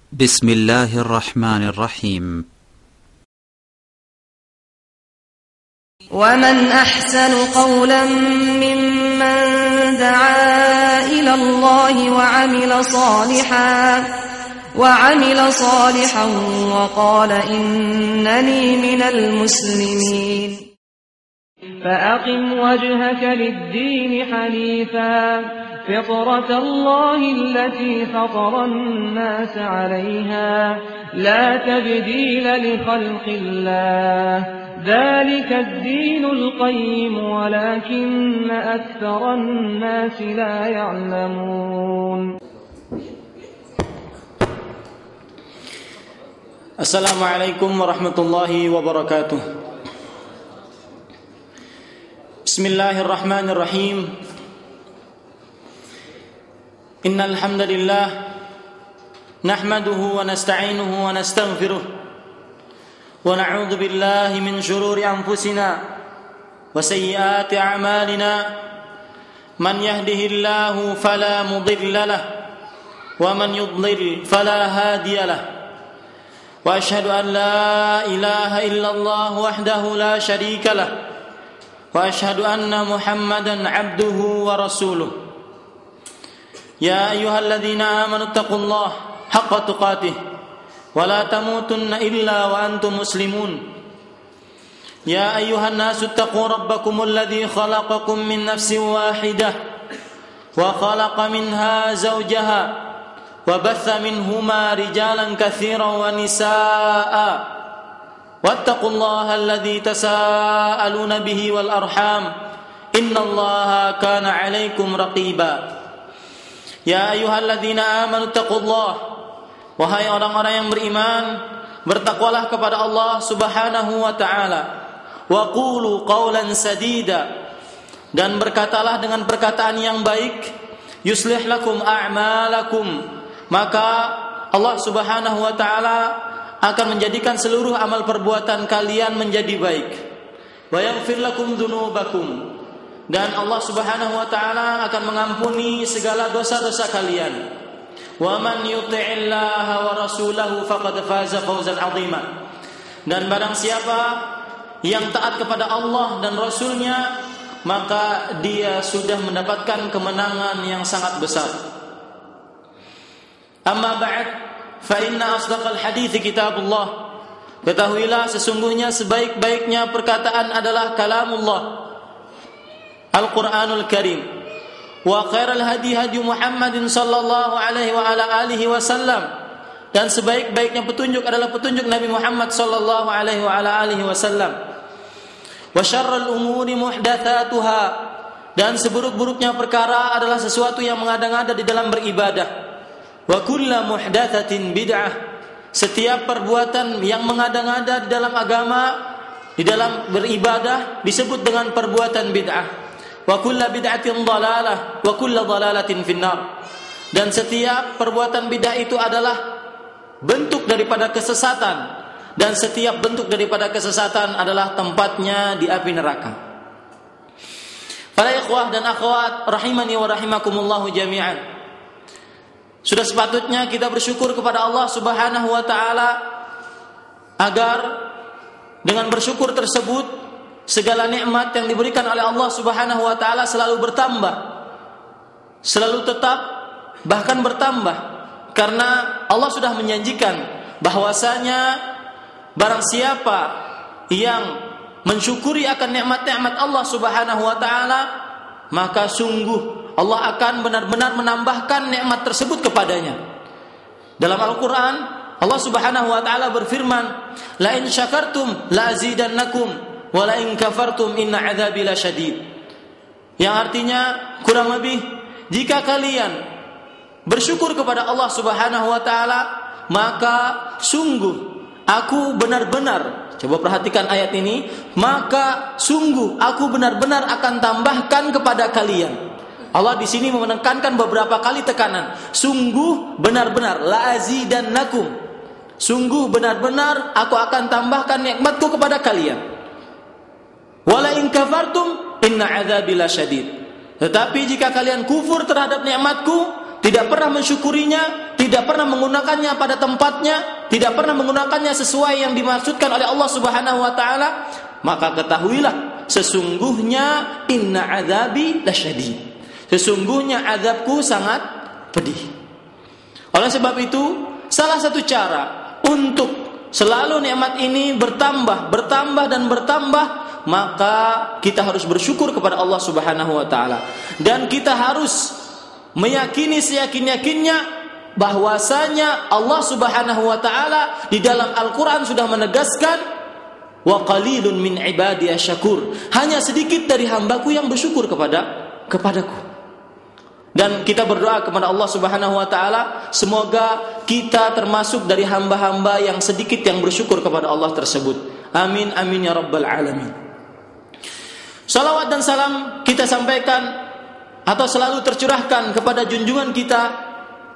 بسم الله الرحمن الرحيم. ومن أحسن قولا ممن دعا إلى الله وعمل صالحا وقال إنني من المسلمين. فأقم وجهك للدين حنيفا فطرة الله التي فطر الناس عليها لا تبديل لخلق الله ذلك الدين القيم ولكن أكثر الناس لا يعلمون. السلام عليكم ورحمة الله وبركاته. بسم الله الرحمن الرحيم. إن الحمد لله نحمده ونستعينه ونستغفره ونعوذ بالله من شرور أنفسنا وسيئات أعمالنا من يهده الله فلا مضل له ومن يضلل فلا هادي له وأشهد أن لا إله إلا الله وحده لا شريك له وأشهد أن محمدا عبده ورسوله. يا أيها الذين آمنوا اتقوا الله حق تقاته ولا تموتن إلا وأنتم مسلمون. يا أيها الناس اتقوا ربكم الذي خلقكم من نفس واحدة وخلق منها زوجها وبث منهما رجالا كثيرا ونساء واتقوا الله الذي تساءلون به والأرحام إن الله كان عليكم رقيبا. Ya ayyuhalladzina amanu taqullah, wahai orang-orang yang beriman, bertakwalah kepada Allah Subhanahu wa taala. Wa qulu qawlan sadida, dan berkatalah dengan perkataan yang baik. Yuslih lakum a'malakum, maka Allah Subhanahu wa taala akan menjadikan seluruh amal perbuatan kalian menjadi baik. Wa yaghfir lakum dzunubakum, dan Allah Subhanahu wa taala akan mengampuni segala dosa-dosa kalian. Wa man yuti'illaha wa rasulahu faqad faza fawzan 'azima. Dan barang siapa yang taat kepada Allah dan Rasulnya, maka dia sudah mendapatkan kemenangan yang sangat besar. Amma ba'd, fa inna asdaqal hadits kitabullah. Ketahuilah sesungguhnya sebaik-baiknya perkataan adalah kalamullah, Al-Quranul Karim. Wa khairal hadi hadi Muhammadin sallallahu alaihi wa ala alihi wasallam, dan sebaik-baiknya petunjuk adalah petunjuk Nabi Muhammad sallallahu alaihi wa ala alihi wasallam. Wa syarrul umuri muhdatsatuha, dan seburuk-buruknya perkara adalah sesuatu yang mengada-ngada di dalam beribadah. Wa kullu muhdatsatin bid'ah, setiap perbuatan yang mengada-ngada di dalam agama, di dalam beribadah disebut dengan perbuatan bid'ah. Wa kullu bid'atin dhalalah wa kullu dhalalatin finnar, dan setiap perbuatan bid'ah itu adalah bentuk daripada kesesatan, dan setiap bentuk daripada kesesatan adalah tempatnya di api neraka. Para ikhwah dan akhwat rahimani wa rahimakumullah jami'an, sudah sepatutnya kita bersyukur kepada Allah Subhanahu wa taala agar dengan bersyukur tersebut segala nikmat yang diberikan oleh Allah Subhanahu wa taala selalu bertambah, selalu tetap, bahkan bertambah. Karena Allah sudah menjanjikan bahwasanya barang siapa yang mensyukuri akan nikmat-nikmat Allah Subhanahu wa taala, maka sungguh Allah akan benar-benar menambahkan nikmat tersebut kepadanya. Dalam Al-Qur'an Allah Subhanahu wa taala berfirman, "La in syakartum la azidannakum wa la in kafartum inna 'adzabi lasyadid." Yang artinya kurang lebih, jika kalian bersyukur kepada Allah Subhanahu wa taala, maka sungguh aku benar-benar, coba perhatikan ayat ini, maka sungguh aku benar-benar akan tambahkan kepada kalian. Allah di sini menekankan beberapa kali tekanan. Sungguh benar-benar, la azidannakum, sungguh benar-benar aku akan tambahkan nikmatku kepada kalian. Wala in kafartum inna 'adzabi lasyadid. Tetapi jika kalian kufur terhadap nikmatku, tidak pernah mensyukurinya, tidak pernah menggunakannya pada tempatnya, tidak pernah menggunakannya sesuai yang dimaksudkan oleh Allah Subhanahu wa taala, maka ketahuilah sesungguhnya inna adzabi lasyadid. Sesungguhnya azabku sangat pedih. Oleh sebab itu, salah satu cara untuk selalu nikmat ini bertambah dan bertambah, maka kita harus bersyukur kepada Allah Subhanahu wa taala, dan kita harus meyakini seyakin-yakinnya bahwasanya Allah Subhanahu wa taala di dalam Al-Qur'an sudah menegaskan wa qalilun min ibadiy syakur, hanya sedikit dari hambaku yang bersyukur kepadaku. Dan kita berdoa kepada Allah Subhanahu wa taala, semoga kita termasuk dari hamba-hamba yang sedikit yang bersyukur kepada Allah tersebut. Amin amin ya rabbal alamin. Salawat dan salam kita sampaikan atau selalu tercurahkan kepada junjungan kita,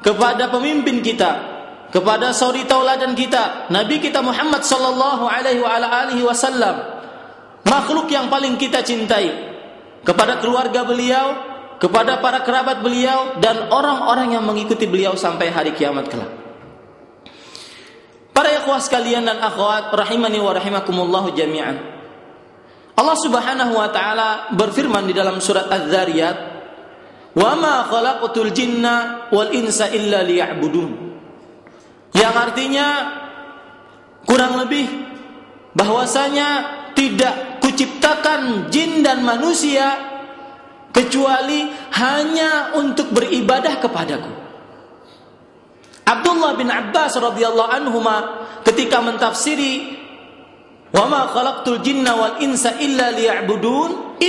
kepada pemimpin kita, kepada suri tauladan kita, Nabi kita Muhammad sallallahu alaihi wasallam, makhluk yang paling kita cintai, kepada keluarga beliau, kepada para kerabat beliau, dan orang-orang yang mengikuti beliau sampai hari kiamat kelak. Para ikhwah sekalian dan akhwat rahimani wa rahimakumullah jami'an. Allah Subhanahu wa taala berfirman di dalam surat Az-Zariyat, wa ma khalaqtul jinna wal insa illa liya'budun, yang artinya kurang lebih bahwasanya tidak kuciptakan jin dan manusia kecuali hanya untuk beribadah kepadaku. Abdullah bin Abbas radhiyallahu anhuma ketika mentafsiri wa ma khalaqtul jinna wal insa illa liya'budun,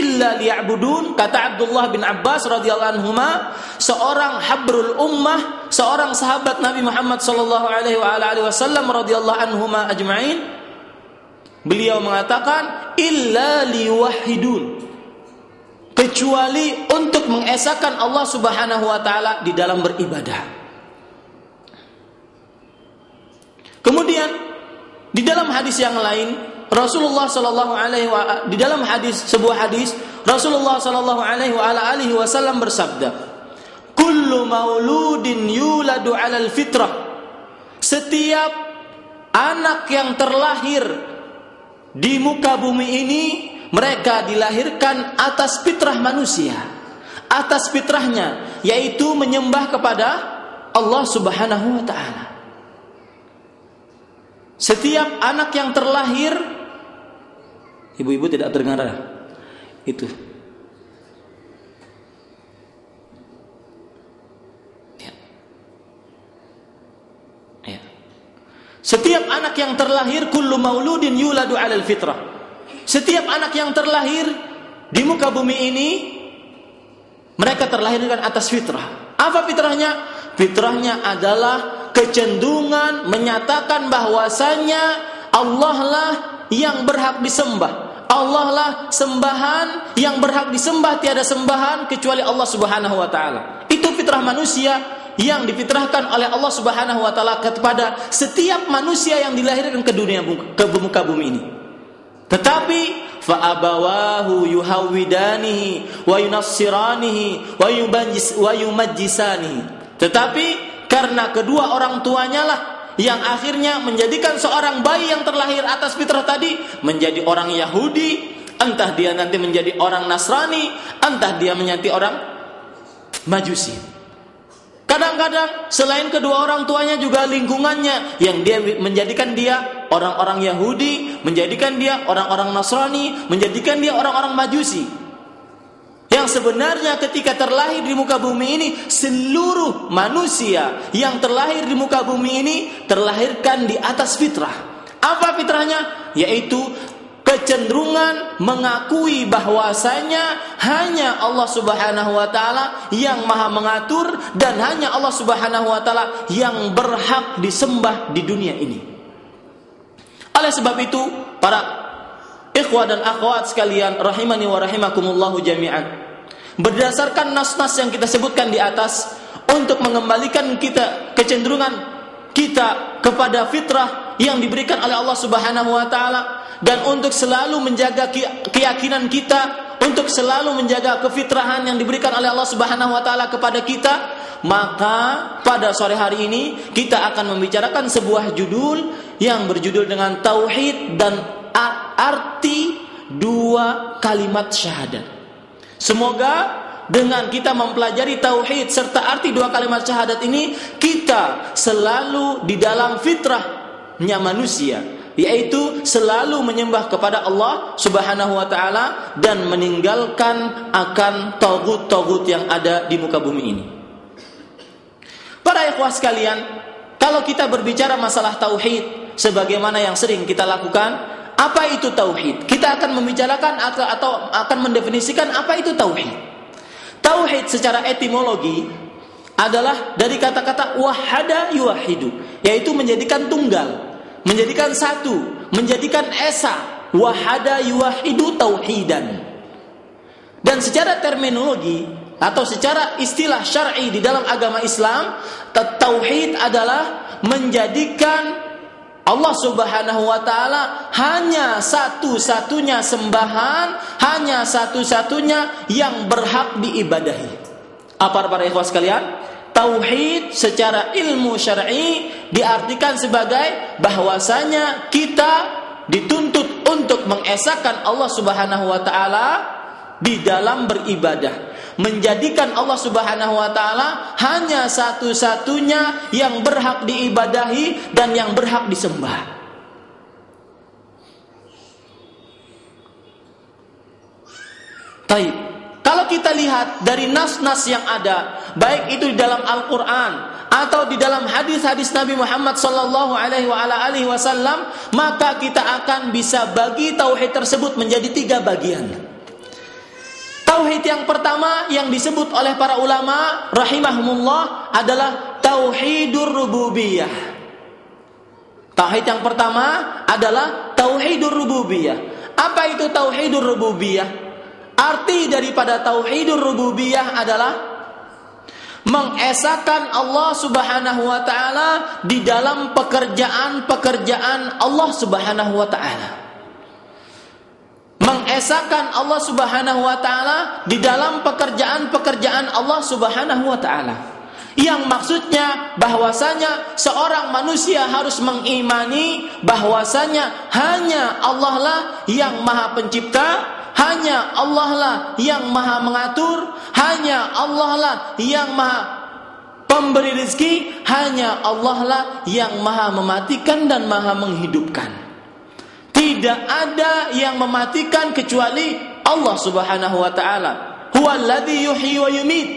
kata Abdullah bin Abbas radhiyallahu anhuma, seorang habrul ummah, seorang sahabat Nabi Muhammad sallallahu alaihi wasallam radhiyallahu anhuma ajma'in, beliau mengatakan illa liwahidun, kecuali untuk mengesahkan Allah Subhanahu wa taala di dalam beribadah. Kemudian di dalam hadis yang lain Rasulullah sallallahu alaihi di dalam sebuah hadis Rasulullah sallallahu alaihi wasallam bersabda, kullu mauludin yuladu 'alal fitrah, setiap anak yang terlahir di muka bumi ini mereka dilahirkan atas fitrah manusia, atas fitrahnya yaitu menyembah kepada Allah Subhanahu wa taala. Setiap anak yang terlahir, ibu-ibu tidak terdengar itu. Ya. Setiap anak yang terlahir, kullu mauludin yuladu 'alal fitrah. Setiap anak yang terlahir di muka bumi ini mereka terlahirkan atas fitrah. Apa fitrahnya? Fitrahnya adalah kecenderungan menyatakan bahwasanya Allah lah yang berhak disembah. Allah lah sembahan yang berhak disembah, tiada sembahan kecuali Allah Subhanahu wa taala. Itu fitrah manusia yang difitrahkan oleh Allah Subhanahu wa taala kepada setiap manusia yang dilahirkan ke dunia, ke muka bumi ini. Tetapi fa abawahu yuhawidanihi wa yunassiranihi wa yumajjisanihi. Tetapi karena kedua orang tuanya lah yang akhirnya menjadikan seorang bayi yang terlahir atas fitrah tadi menjadi orang Yahudi, entah dia nanti menjadi orang Nasrani, entah dia menjadi orang Majusi. Kadang-kadang selain kedua orang tuanya juga lingkungannya yang dia menjadikan dia orang-orang Yahudi, menjadikan dia orang-orang Nasrani, menjadikan dia orang-orang Majusi. Yang sebenarnya ketika terlahir di muka bumi ini, seluruh manusia yang terlahir di muka bumi ini terlahirkan di atas fitrah. Apa fitrahnya? Yaitu kecenderungan mengakui bahwasanya hanya Allah Subhanahu wa taala yang Maha mengatur dan hanya Allah Subhanahu wa taala yang berhak disembah di dunia ini. Oleh sebab itu, para ikhwah dan akhwat sekalian rahimani wa rahimakumullahu jami'an, berdasarkan nas-nas yang kita sebutkan di atas, untuk mengembalikan kita kecenderungan kita kepada fitrah yang diberikan oleh Allah Subhanahu wa taala, dan untuk selalu menjaga keyakinan kita untuk selalu menjaga kefitrahan yang diberikan oleh Allah Subhanahu wa taala kepada kita, maka pada sore hari ini kita akan membicarakan sebuah judul yang berjudul dengan tauhid dan arti dua kalimat syahadat. Semoga dengan kita mempelajari tauhid serta arti dua kalimat syahadat ini, kita selalu di dalam fitrahnya manusia, yaitu selalu menyembah kepada Allah Subhanahu wa taala dan meninggalkan akan taghut-taghut yang ada di muka bumi ini. Para ikhwah sekalian, kalau kita berbicara masalah tauhid sebagaimana yang sering kita lakukan, apa itu tauhid? Kita akan membicarakan atau akan mendefinisikan apa itu tauhid. Tauhid secara etimologi adalah dari kata-kata wahada yuwahidu, yaitu menjadikan tunggal, menjadikan satu, menjadikan esa. Wahada yuwahidu tauhidan. Dan secara terminologi atau secara istilah syar'i di dalam agama Islam, tauhid adalah menjadikan Allah Subhanahu wa taala hanya satu-satunya sembahan, hanya satu-satunya yang berhak diibadahi. Apa para ikhwah sekalian? Tauhid secara ilmu syar'i diartikan sebagai bahwasanya kita dituntut untuk mengesahkan Allah Subhanahu wa taala di dalam beribadah, menjadikan Allah Subhanahu wa taala hanya satu-satunya yang berhak diibadahi dan yang berhak disembah. Baik, kalau kita lihat dari nas-nas yang ada, baik itu di dalam Al-Qur'an atau di dalam hadis-hadis Nabi Muhammad sallallahu alaihi wasallam, maka kita akan bisa bagi tauhid tersebut menjadi 3 bagian. Tauhid yang pertama yang disebut oleh para ulama rahimahumullah adalah tauhidur rububiyah. Tauhid yang pertama adalah tauhidur rububiyah. Apa itu tauhidur rububiyah? Arti daripada tauhidur rububiyah adalah mengesahkan Allah Subhanahu wa taala di dalam pekerjaan-pekerjaan Allah Subhanahu wa taala. Mengesahkan Allah Subhanahu wa taala di dalam pekerjaan-pekerjaan Allah Subhanahu wa taala. Yang maksudnya bahwasanya seorang manusia harus mengimani bahwasanya hanya Allah lah yang Maha Pencipta, hanya Allah lah yang Maha Mengatur, hanya Allah lah yang Maha Pemberi rezeki, hanya Allah lah yang Maha Mematikan dan Maha Menghidupkan. Tidak ada yang mematikan kecuali Allah Subhanahu wa taala. Huwallazi yuhyi wa yumit.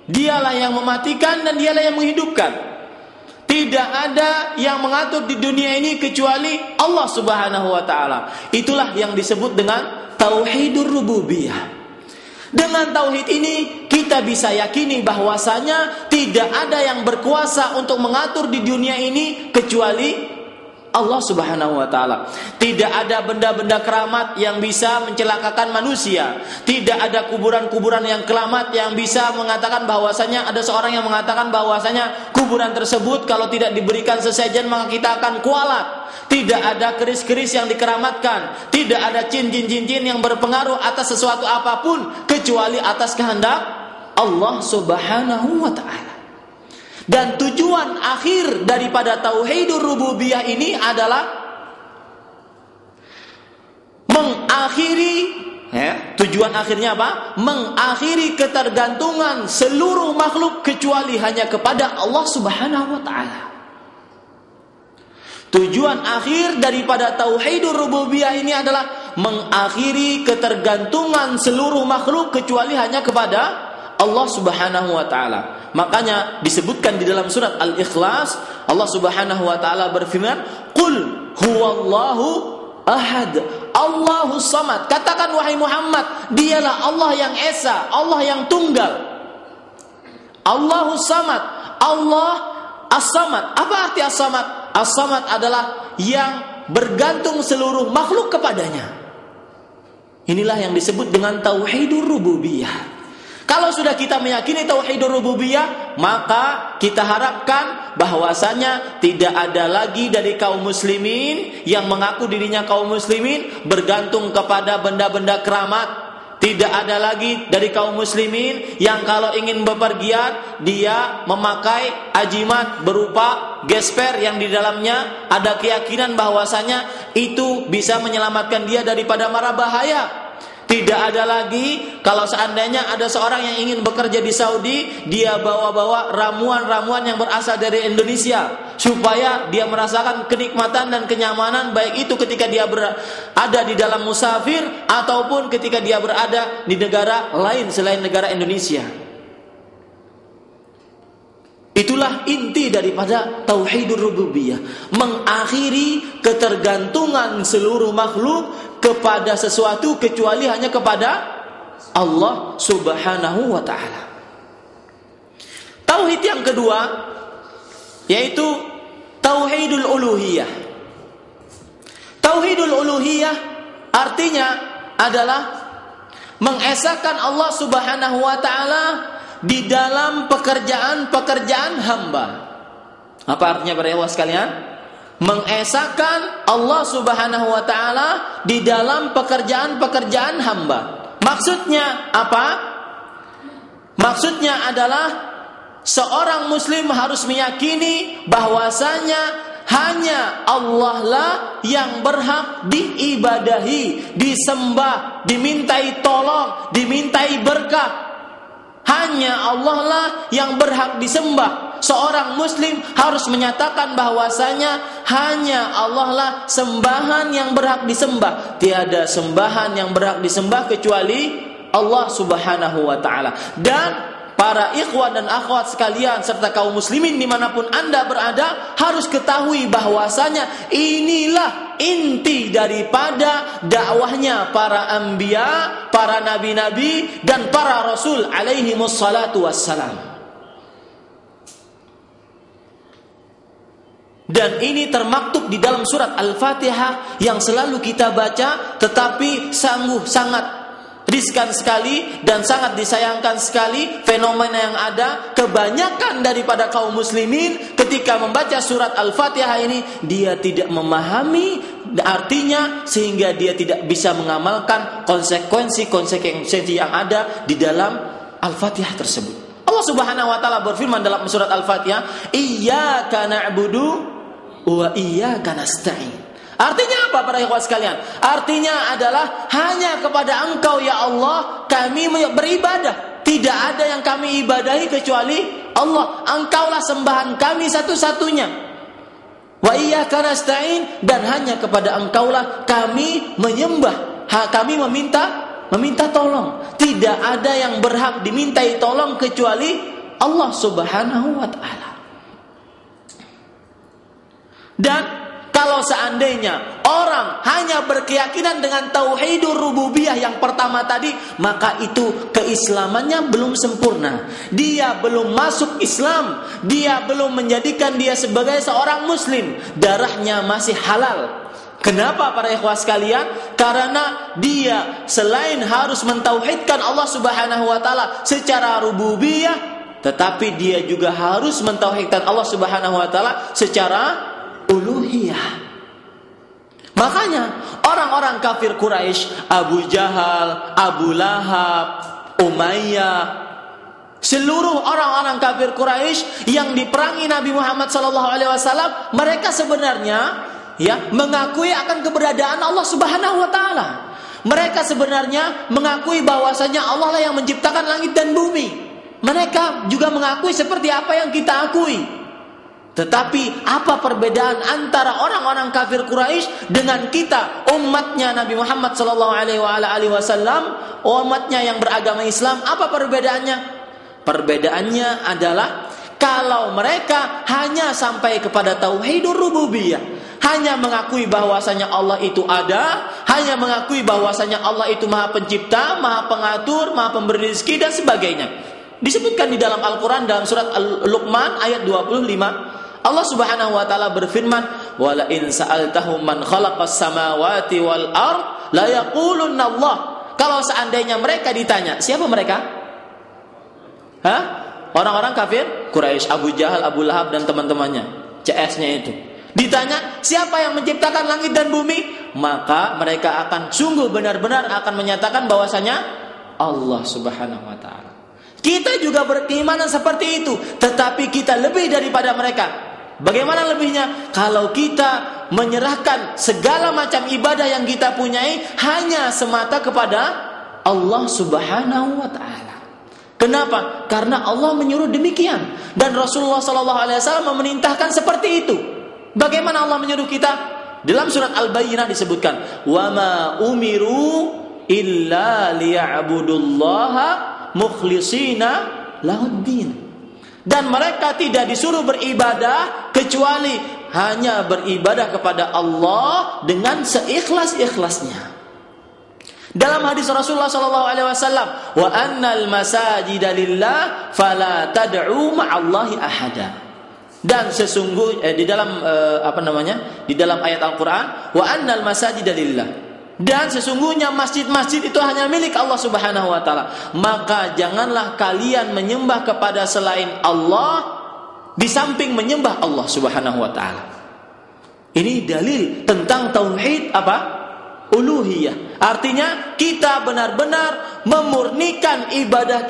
Dialah yang mematikan dan dialah yang menghidupkan. Tidak ada yang mengatur di dunia ini kecuali Allah Subhanahu wa taala. Itulah yang disebut dengan tauhidur rububiyah. Dengan tauhid ini kita bisa yakini bahwasanya tidak ada yang berkuasa untuk mengatur di dunia ini kecuali Allah Subhanahu wa taala. Tidak ada benda-benda keramat yang bisa mencelakakan manusia. Tidak ada kuburan-kuburan yang keramat yang bisa mengatakan bahwasanya ada seorang yang mengatakan bahwasanya kuburan tersebut kalau tidak diberikan sesajen maka kita akan kualat. Tidak ada keris-keris yang dikeramatkan. Tidak ada jin-jin yang berpengaruh atas sesuatu apapun kecuali atas kehendak Allah Subhanahu wa taala. Dan tujuan akhir daripada tauhidur rububiyah ini adalah mengakhiri, tujuan akhirnya apa? Mengakhiri ketergantungan seluruh makhluk kecuali hanya kepada Allah Subhanahu wa taala. Tujuan akhir daripada tauhidur rububiyah ini adalah mengakhiri ketergantungan seluruh makhluk kecuali hanya kepada Allah Subhanahu wa taala. Makanya disebutkan di dalam surat Al-Ikhlas, Allah Subhanahu wa taala berfirman, "Qul huwallahu ahad, Allahus samad." Katakan wahai Muhammad, dialah Allah yang esa, Allah yang tunggal. Allahus samad, Allah as-samad. Apa arti as-samad? As-samad adalah yang bergantung seluruh makhluk kepadanya. Inilah yang disebut dengan tauhidur rububiyah. Kalau sudah kita meyakini tauhidur rububiyah, maka kita harapkan bahwasanya tidak ada lagi dari kaum muslimin yang mengaku dirinya kaum muslimin bergantung kepada benda-benda keramat, Tidak ada lagi dari kaum muslimin yang kalau ingin bepergian dia memakai ajimat berupa gesper yang di dalamnya ada keyakinan bahwasanya itu bisa menyelamatkan dia daripada mara bahaya. Tidak ada lagi kalau seandainya ada seorang yang ingin bekerja di Saudi, dia bawa-bawa ramuan-ramuan yang berasal dari Indonesia supaya dia merasakan kenikmatan dan kenyamanan, baik itu ketika dia berada di dalam musafir ataupun ketika dia berada di negara lain selain negara Indonesia. Itulah inti daripada tauhidur rububiyah, mengakhiri ketergantungan seluruh makhluk kepada sesuatu kecuali hanya kepada Allah Subhanahu wa taala. Tauhid yang kedua yaitu tauhidul uluhiyah. Tauhidul uluhiyah artinya adalah mengesahkan Allah Subhanahu wa taala di dalam pekerjaan-pekerjaan hamba. Apa artinya para ikhwah sekalian? Mengesahkan Allah Subhanahu wa taala di dalam pekerjaan-pekerjaan hamba. Maksudnya apa? Maksudnya adalah seorang muslim harus meyakini bahwasanya hanya Allah lah yang berhak diibadahi, disembah, dimintai tolong, dimintai berkah. Hanya Allah lah yang berhak disembah. Seorang muslim harus menyatakan bahwasanya hanya Allah lah sembahan yang berhak disembah. Tiada sembahan yang berhak disembah kecuali Allah Subhanahu wa taala. Dan para ikhwan dan akhwat sekalian serta kaum muslimin dimanapun anda berada harus ketahui bahwasanya inilah inti daripada dakwahnya para anbiya, para nabi-nabi dan para rasul alaihi wassalatu wassalam. Dan ini termaktub di dalam surat Al-Fatihah yang selalu kita baca, tetapi sungguh sangat riskan sekali dan sangat disayangkan sekali fenomena yang ada. Kebanyakan daripada kaum muslimin ketika membaca surat Al-Fatihah ini, dia tidak memahami artinya sehingga dia tidak bisa mengamalkan konsekuensi yang ada di dalam Al-Fatihah tersebut. Allah Subhanahu wa taala berfirman dalam surat Al-Fatihah, "Iyyaka na'budu wa iyyaka nasta'in." Artinya apa para ikhwan sekalian? Artinya adalah hanya kepada Engkau ya Allah kami beribadah. Tidak ada yang kami ibadahi kecuali Allah. Engkaulah sembahan kami satu-satunya. Wa iyyaka nasta'in, dan hanya kepada Engkaulah kami menyembah. Kami meminta tolong. Tidak ada yang berhak dimintai tolong kecuali Allah Subhanahu wa taala. Dan kalau seandainya orang hanya berkeyakinan dengan tauhidur rububiyah yang pertama tadi, maka itu keislamannya belum sempurna. Dia belum masuk Islam, dia belum menjadikan dia sebagai seorang muslim, darahnya masih halal. Kenapa para ikhwah sekalian? Karena dia selain harus mentauhidkan Allah Subhanahu wa taala secara rububiyah, tetapi dia juga harus mentauhidkan Allah Subhanahu wa taala secara uluhiyah. Makanya orang-orang kafir Quraisy, Abu Jahal, Abu Lahab, Umayyah, seluruh orang-orang kafir Quraisy yang diperangi Nabi Muhammad SAW, mereka sebenarnya mengakui akan keberadaan Allah Subhanahu wa taala. Mereka sebenarnya mengakui bahwasanya Allah lah yang menciptakan langit dan bumi. Mereka juga mengakui seperti apa yang kita akui. Tetapi apa perbedaan antara orang-orang kafir Quraisy dengan kita, umatnya Nabi Muhammad SAW, umatnya yang beragama Islam? Apa perbedaannya? Perbedaannya adalah kalau mereka hanya sampai kepada tauhidur rububiyah, hanya mengakui bahwasanya Allah itu ada, hanya mengakui bahwasanya Allah itu Maha Pencipta, Maha Pengatur, Maha Pemberi rezeki dan sebagainya. Disebutkan di dalam Al-Quran dalam surat Al-Luqman ayat 25. Allah Subhanahu wa taala berfirman, "Wa la in sa'altahum man khalaqas samawati wal ard la yaqulunna Allah." Kalau seandainya mereka ditanya, siapa mereka? Orang-orang kafir Quraisy, Abu Jahal, Abu Lahab dan teman-temannya, CS-nya itu. Ditanya, siapa yang menciptakan langit dan bumi? Maka mereka akan sungguh benar-benar akan menyatakan bahwasanya Allah Subhanahu wa taala. Kita juga berkeimanan seperti itu, tetapi kita lebih daripada mereka. Bagaimana lebihnya? Kalau kita menyerahkan segala macam ibadah yang kita punyai hanya semata kepada Allah Subhanahu wa taala. Kenapa? Karena Allah menyuruh demikian dan Rasulullah sallallahu alaihi wasallam memerintahkan seperti itu. Bagaimana Allah menyuruh kita? Dalam surat Al-Bayyinah disebutkan, "Wa ma umiru illa liya'budullaha mukhlishina lahuddin." Dan mereka tidak disuruh beribadah kecuali hanya beribadah kepada Allah dengan seikhlas-ikhlasnya. Dalam hadis Rasulullah sallallahu alaihi wasallam, "Wa annal masajida lillah fala tad'u ma'allahi ahada." Dan sesungguhnya di dalam di dalam ayat Al-Qur'an, "Wa annal masajida lillah." Dan sesungguhnya masjid-masjid itu hanya milik Allah Subhanahu wa taala. Maka janganlah kalian menyembah kepada selain Allah di samping menyembah Allah Subhanahu wa taala. Ini dalil tentang tauhid uluhiyah. Artinya kita benar-benar memurnikan ibadah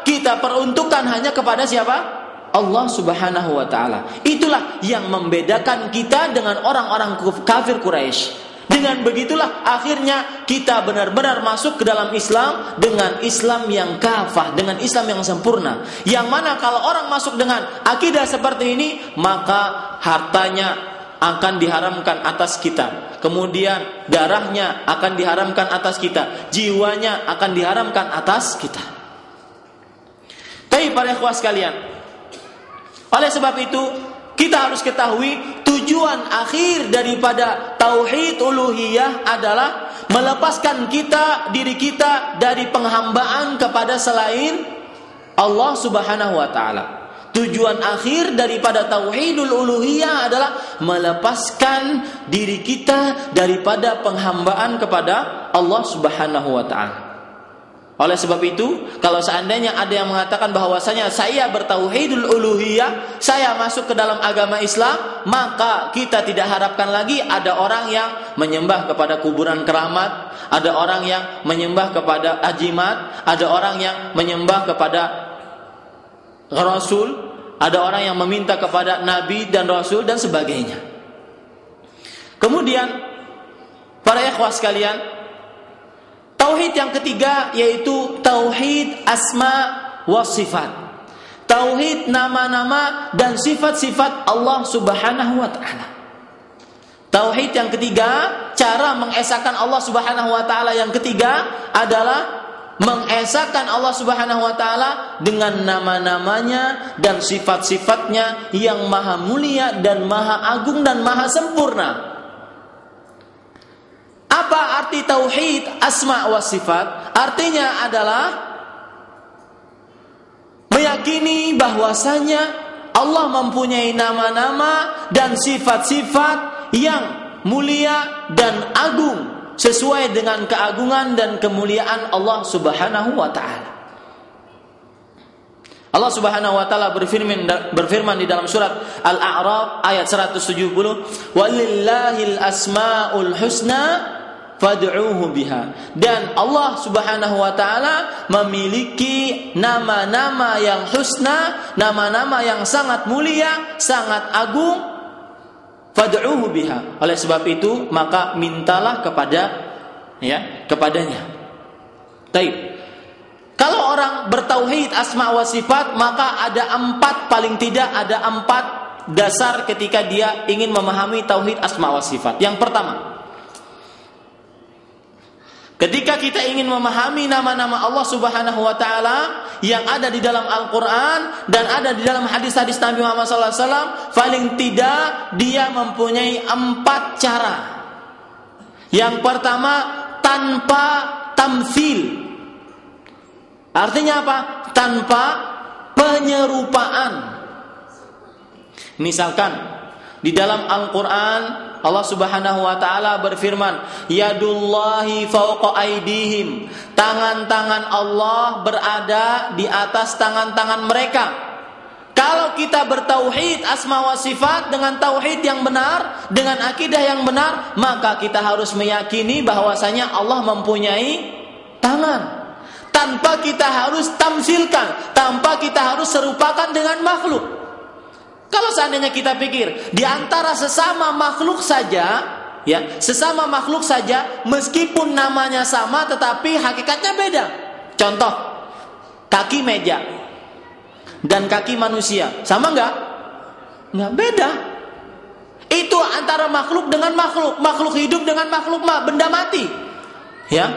kita peruntukkan hanya kepada siapa? Allah Subhanahu wa taala. Itulah yang membedakan kita dengan orang-orang kafir Quraisy. Dengan begitulah akhirnya kita benar-benar masuk ke dalam Islam dengan Islam yang kafah, dengan Islam yang sempurna. Yang mana kalau orang masuk dengan akidah seperti ini, maka hartanya akan diharamkan atas kita. Kemudian darahnya akan diharamkan atas kita. Jiwanya akan diharamkan atas kita. Tapi para ikhwah sekalian, oleh sebab itu kita harus ketahui tujuan akhir daripada tauhid uluhiyah adalah melepaskan diri kita dari penghambaan kepada selain Allah Subhanahu wa taala. Tujuan akhir daripada tauhidul uluhiyah adalah melepaskan diri kita daripada penghambaan kepada Allah Subhanahu wa taala. Oleh sebab itu, kalau seandainya ada yang mengatakan bahwasanya saya bertauhidul uluhiyah, saya masuk ke dalam agama Islam, maka kita tidak harapkan lagi ada orang yang menyembah kepada kuburan keramat, ada orang yang menyembah kepada ajimat, ada orang yang menyembah kepada Rasul, ada orang yang meminta kepada Nabi dan Rasul dan sebagainya. Kemudian para ikhwah sekalian, tauhid yang ketiga yaitu tauhid asma wa sifat. Tauhid nama-nama dan sifat-sifat Allah Subhanahu wa taala. Tauhid yang ketiga, cara mengesahkan Allah Subhanahu wa taala yang ketiga adalah mengesahkan Allah Subhanahu wa taala dengan nama-namanya dan sifat-sifatnya yang maha mulia dan maha agung dan maha sempurna. Apa arti tauhid asma wa sifat? Artinya adalah meyakini bahwasanya Allah mempunyai nama-nama dan sifat-sifat yang mulia dan agung sesuai dengan keagungan dan kemuliaan Allah Subhanahu wa taala. Allah Subhanahu wa taala berfirman di dalam surat Al-A'raf ayat 170, "Walillahil asmaul husna fad'uuhu biha." Dan Allah Subhanahu wa taala memiliki nama-nama yang husna, nama-nama yang sangat mulia, sangat agung. Fad'uuhu biha. Oleh sebab itu maka mintalah kepadanya. Taib. Kalau orang bertauhid asma wa sifat, maka paling tidak ada 4 dasar ketika dia ingin memahami tauhid asma wa sifat. Yang pertama, ketika kita ingin memahami nama-nama Allah Subhanahu wa taala yang ada di dalam Al-Qur'an dan ada di dalam hadis-hadis Nabi Muhammad sallallahu alaihi wasallam, paling tidak dia mempunyai 4 cara. Yang pertama, tanpa tamtsil. Artinya apa? Tanpa penyerupaan. Misalkan di dalam Al-Qur'an Allah Subhanahu wa taala berfirman, "Yadullahi fawqa aydihim." Tangan-tangan Allah berada di atas tangan-tangan mereka. Kalau kita bertauhid asma wa sifat dengan tauhid yang benar, dengan akidah yang benar, maka kita harus meyakini bahwasanya Allah mempunyai tangan. tanpa kita harus tamsilkan, tanpa kita harus serupakan dengan makhluk. Kalau seandainya kita pikir di antara sesama makhluk saja, ya, sesama makhluk saja meskipun namanya sama tetapi hakikatnya beda. Contoh, kaki meja dan kaki manusia sama enggak? Enggak, beda. Itu antara makhluk dengan makhluk, makhluk hidup dengan makhluk benda mati. Ya.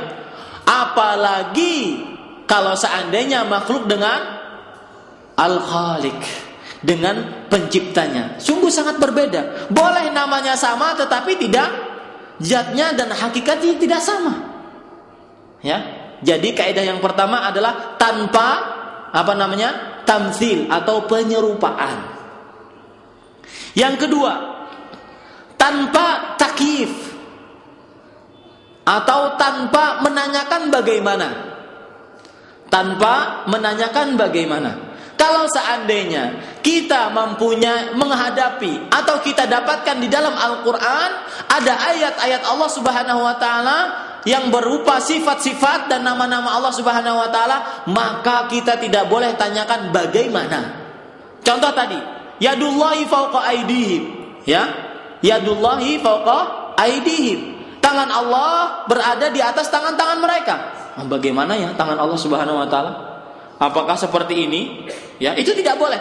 Apalagi kalau seandainya makhluk dengan Al-Khaliq, dengan penciptanya, sungguh sangat berbeda. Boleh namanya sama tetapi tidak, zatnya dan hakikatnya tidak sama. Ya. Jadi kaidah yang pertama adalah tanpa tamtsil atau penyerupaan. Yang kedua, tanpa takyif atau tanpa menanyakan bagaimana. Tanpa menanyakan bagaimana. Kalau seandainya kita menghadapi atau kita dapatkan di dalam Al-Quran ada ayat-ayat Allah Subhanahu wa ta'ala yang berupa sifat-sifat dan nama-nama Allah Subhanahu wa ta'ala, maka kita tidak boleh tanyakan bagaimana. Contoh tadi, yadullahi fawqa aydihim, ya. Yadullahi fawqa aydihim. Tangan Allah berada di atas tangan-tangan mereka. Bagaimana ya tangan Allah Subhanahu wa ta'ala? Apakah seperti ini? Ya, itu tidak boleh.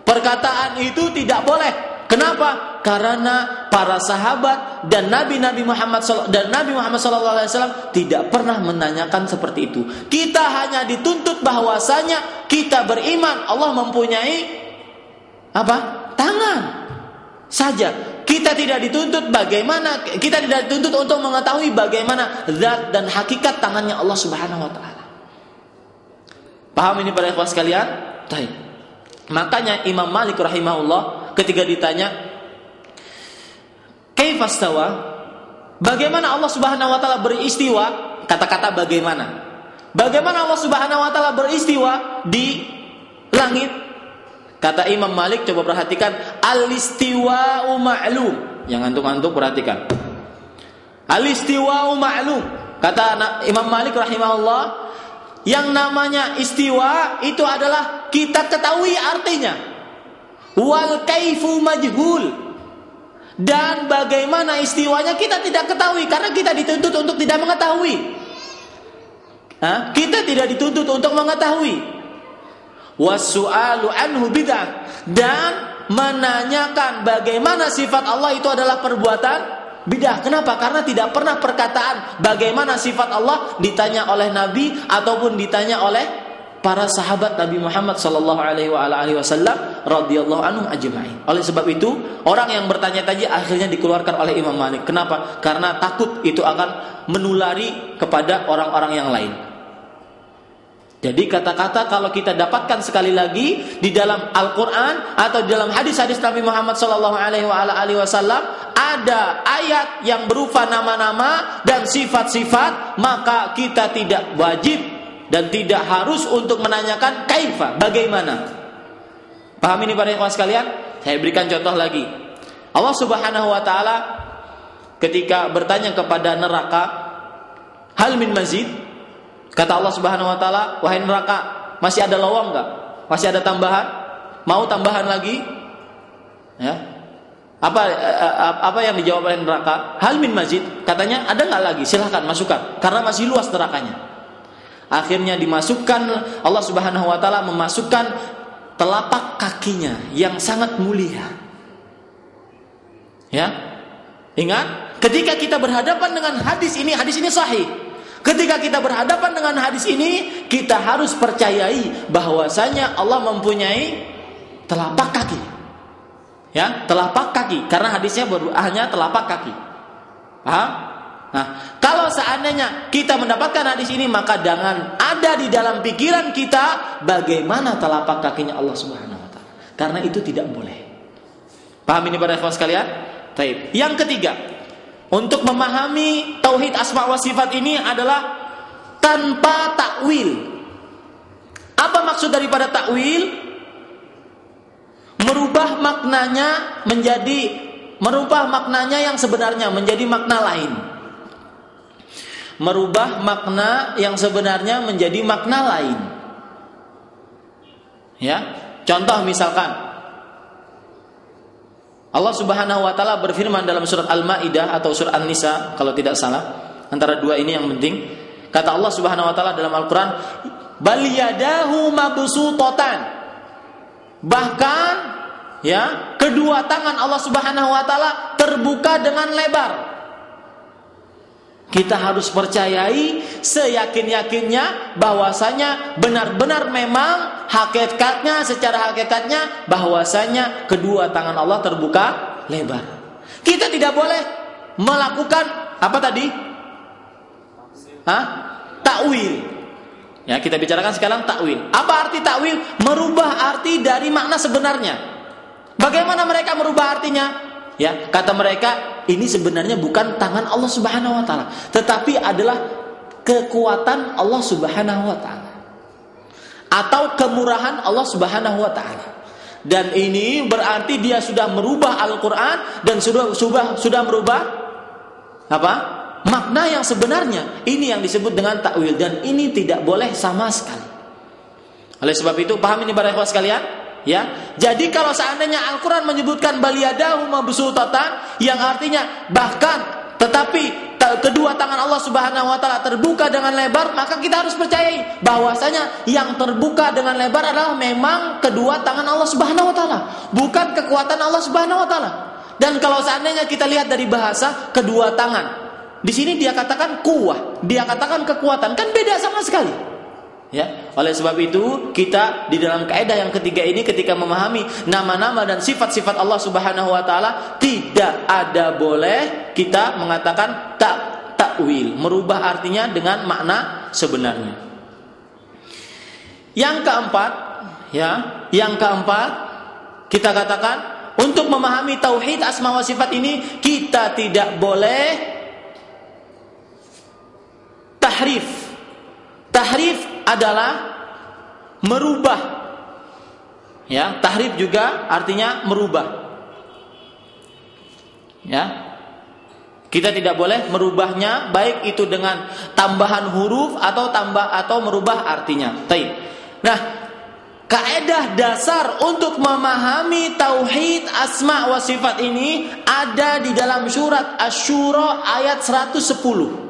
Perkataan itu tidak boleh. Kenapa? Karena para sahabat dan Nabi Muhammad sallallahu alaihi wasallam tidak pernah menanyakan seperti itu. Kita hanya dituntut bahwasanya kita beriman Allah mempunyai tangan saja. Kita tidak dituntut untuk mengetahui bagaimana zat dan hakikat tangannya Allah Subhanahu wa taala. Paham ini para ikhwan sekalian? Baik. Makanya Imam Malik rahimahullah ketika ditanya kaifastawa, bagaimana Allah Subhanahu wa taala beristiwa, kata-kata bagaimana. Bagaimana Allah Subhanahu wa taala beristiwa di langit? Kata Imam Malik, coba perhatikan, al-istiwa'u ma'lum. Yang antuk-antuk perhatikan. Al-istiwa'u ma'lum. Kata Imam Malik rahimahullah, yang namanya istiwa itu adalah kita ketahui artinya. Wal kaifu majhul. Dan bagaimana istiwanya kita tidak ketahui karena kita dituntut untuk tidak mengetahui. Kita tidak dituntut untuk mengetahui. Wasu'alu anhu bid'ah, dan menanyakan bagaimana sifat Allah itu adalah perbuatan bid'ah. Kenapa? Karena tidak pernah perkataan bagaimana sifat Allah ditanya oleh Nabi ataupun ditanya oleh para sahabat Nabi Muhammad sallallahu alaihi wasallam radhiyallahu anhum ajma'in. Oleh sebab itu, orang yang bertanya tadi akhirnya dikeluarkan oleh Imam Malik. Kenapa? Karena takut itu akan menulari kepada orang-orang yang lain. Jadi kata-kata kalau kita dapatkan sekali lagi di dalam Al-Quran atau di dalam hadis-hadis Nabi Muhammad sallallahu alaihi wasallam ada ayat yang berupa nama-nama dan sifat-sifat, maka kita tidak wajib dan tidak harus untuk menanyakan kaifa, bagaimana. Paham ini para ikhwan sekalian? Saya berikan contoh lagi. Allah Subhanahu wa taala ketika bertanya kepada neraka, hal min mazid? Kata Allah Subhanahu wa taala, wahai neraka, masih ada lowong enggak? Masih ada tambahan? Mau tambahan lagi? Ya. Apa yang dijawab oleh neraka? Hal min mazid? Katanya, ada enggak lagi? Silahkan masukkan, karena masih luas nerakanya. Akhirnya dimasukkan, Allah Subhanahu wa taala memasukkan telapak kakinya yang sangat mulia. Ya. Ingat, ketika kita berhadapan dengan hadis ini sahih. Ketika kita berhadapan dengan hadis ini, kita harus percayai bahwasanya Allah mempunyai telapak kaki. Ya, telapak kaki, karena hadisnya hanya telapak kaki. Paham? Nah, kalau seandainya kita mendapatkan hadis ini, maka jangan ada di dalam pikiran kita bagaimana telapak kakinya Allah Subhanahu wa taala. Karena itu tidak boleh. Paham ini para ikhwan sekalian? Baik. Yang ketiga, untuk memahami tauhid asma wa sifat ini adalah tanpa takwil. Apa maksud daripada takwil? Merubah maknanya yang sebenarnya menjadi makna lain. merubah makna yang sebenarnya menjadi makna lain. Ya, contoh misalkan Allah Subhanahu wa taala berfirman dalam surat Al-Maidah atau surat An-Nisa kalau tidak salah, antara dua ini yang penting. Kata Allah Subhanahu wa taala dalam Al-Qur'an, "Bal yadahu mabsuutatan." Bahkan ya, kedua tangan Allah Subhanahu wa taala terbuka dengan lebar. Kita harus percayai seyakin-yakinnya bahwasanya benar-benar memang hakikatnya, secara hakikatnya bahwasanya kedua tangan Allah terbuka lebar. Kita tidak boleh melakukan apa tadi? Takwil. Ya, kita bicarakan sekarang takwil. Apa arti takwil? Merubah arti dari makna sebenarnya. Bagaimana mereka merubah artinya? Ya, kata mereka, ini sebenarnya bukan tangan Allah Subhanahu wa taala, tetapi adalah kekuatan Allah Subhanahu wa taala atau kemurahan Allah Subhanahu wa taala. Dan ini berarti dia sudah merubah Al-Qur'an dan sudah merubah apa? Makna yang sebenarnya. Ini yang disebut dengan takwil dan ini tidak boleh sama sekali. Oleh sebab itu, paham ini para ikhwah sekalian? Ya, jadi kalau seandainya Al-Quran menyebutkan baliyadahu mabsuutatan, yang artinya bahkan tetapi kedua tangan Allah Subhanahu wa taala terbuka dengan lebar, maka kita harus percayai bahwasanya yang terbuka dengan lebar adalah memang kedua tangan Allah Subhanahu wa taala, bukan kekuatan Allah Subhanahu wa taala. Dan kalau seandainya kita lihat dari bahasa kedua tangan, di sini dia katakan kuwah, dia katakan kekuatan, kan beda sama sekali. Ya, oleh sebab itu kita di dalam kaidah yang ketiga ini ketika memahami nama-nama dan sifat-sifat Allah Subhanahu wa taala tidak ada boleh kita mengatakan takwil, merubah artinya dengan makna sebenarnya. Yang keempat kita katakan untuk memahami tauhid asma wa sifat ini kita tidak boleh tahrif. Tahrif adalah merubah. Ya, tahrif juga artinya merubah. Ya. Kita tidak boleh merubahnya baik itu dengan tambahan huruf atau merubah artinya. Baik. Nah, kaidah dasar untuk memahami tauhid asma wa sifat ini ada di dalam surat Asy-Syura ayat 110.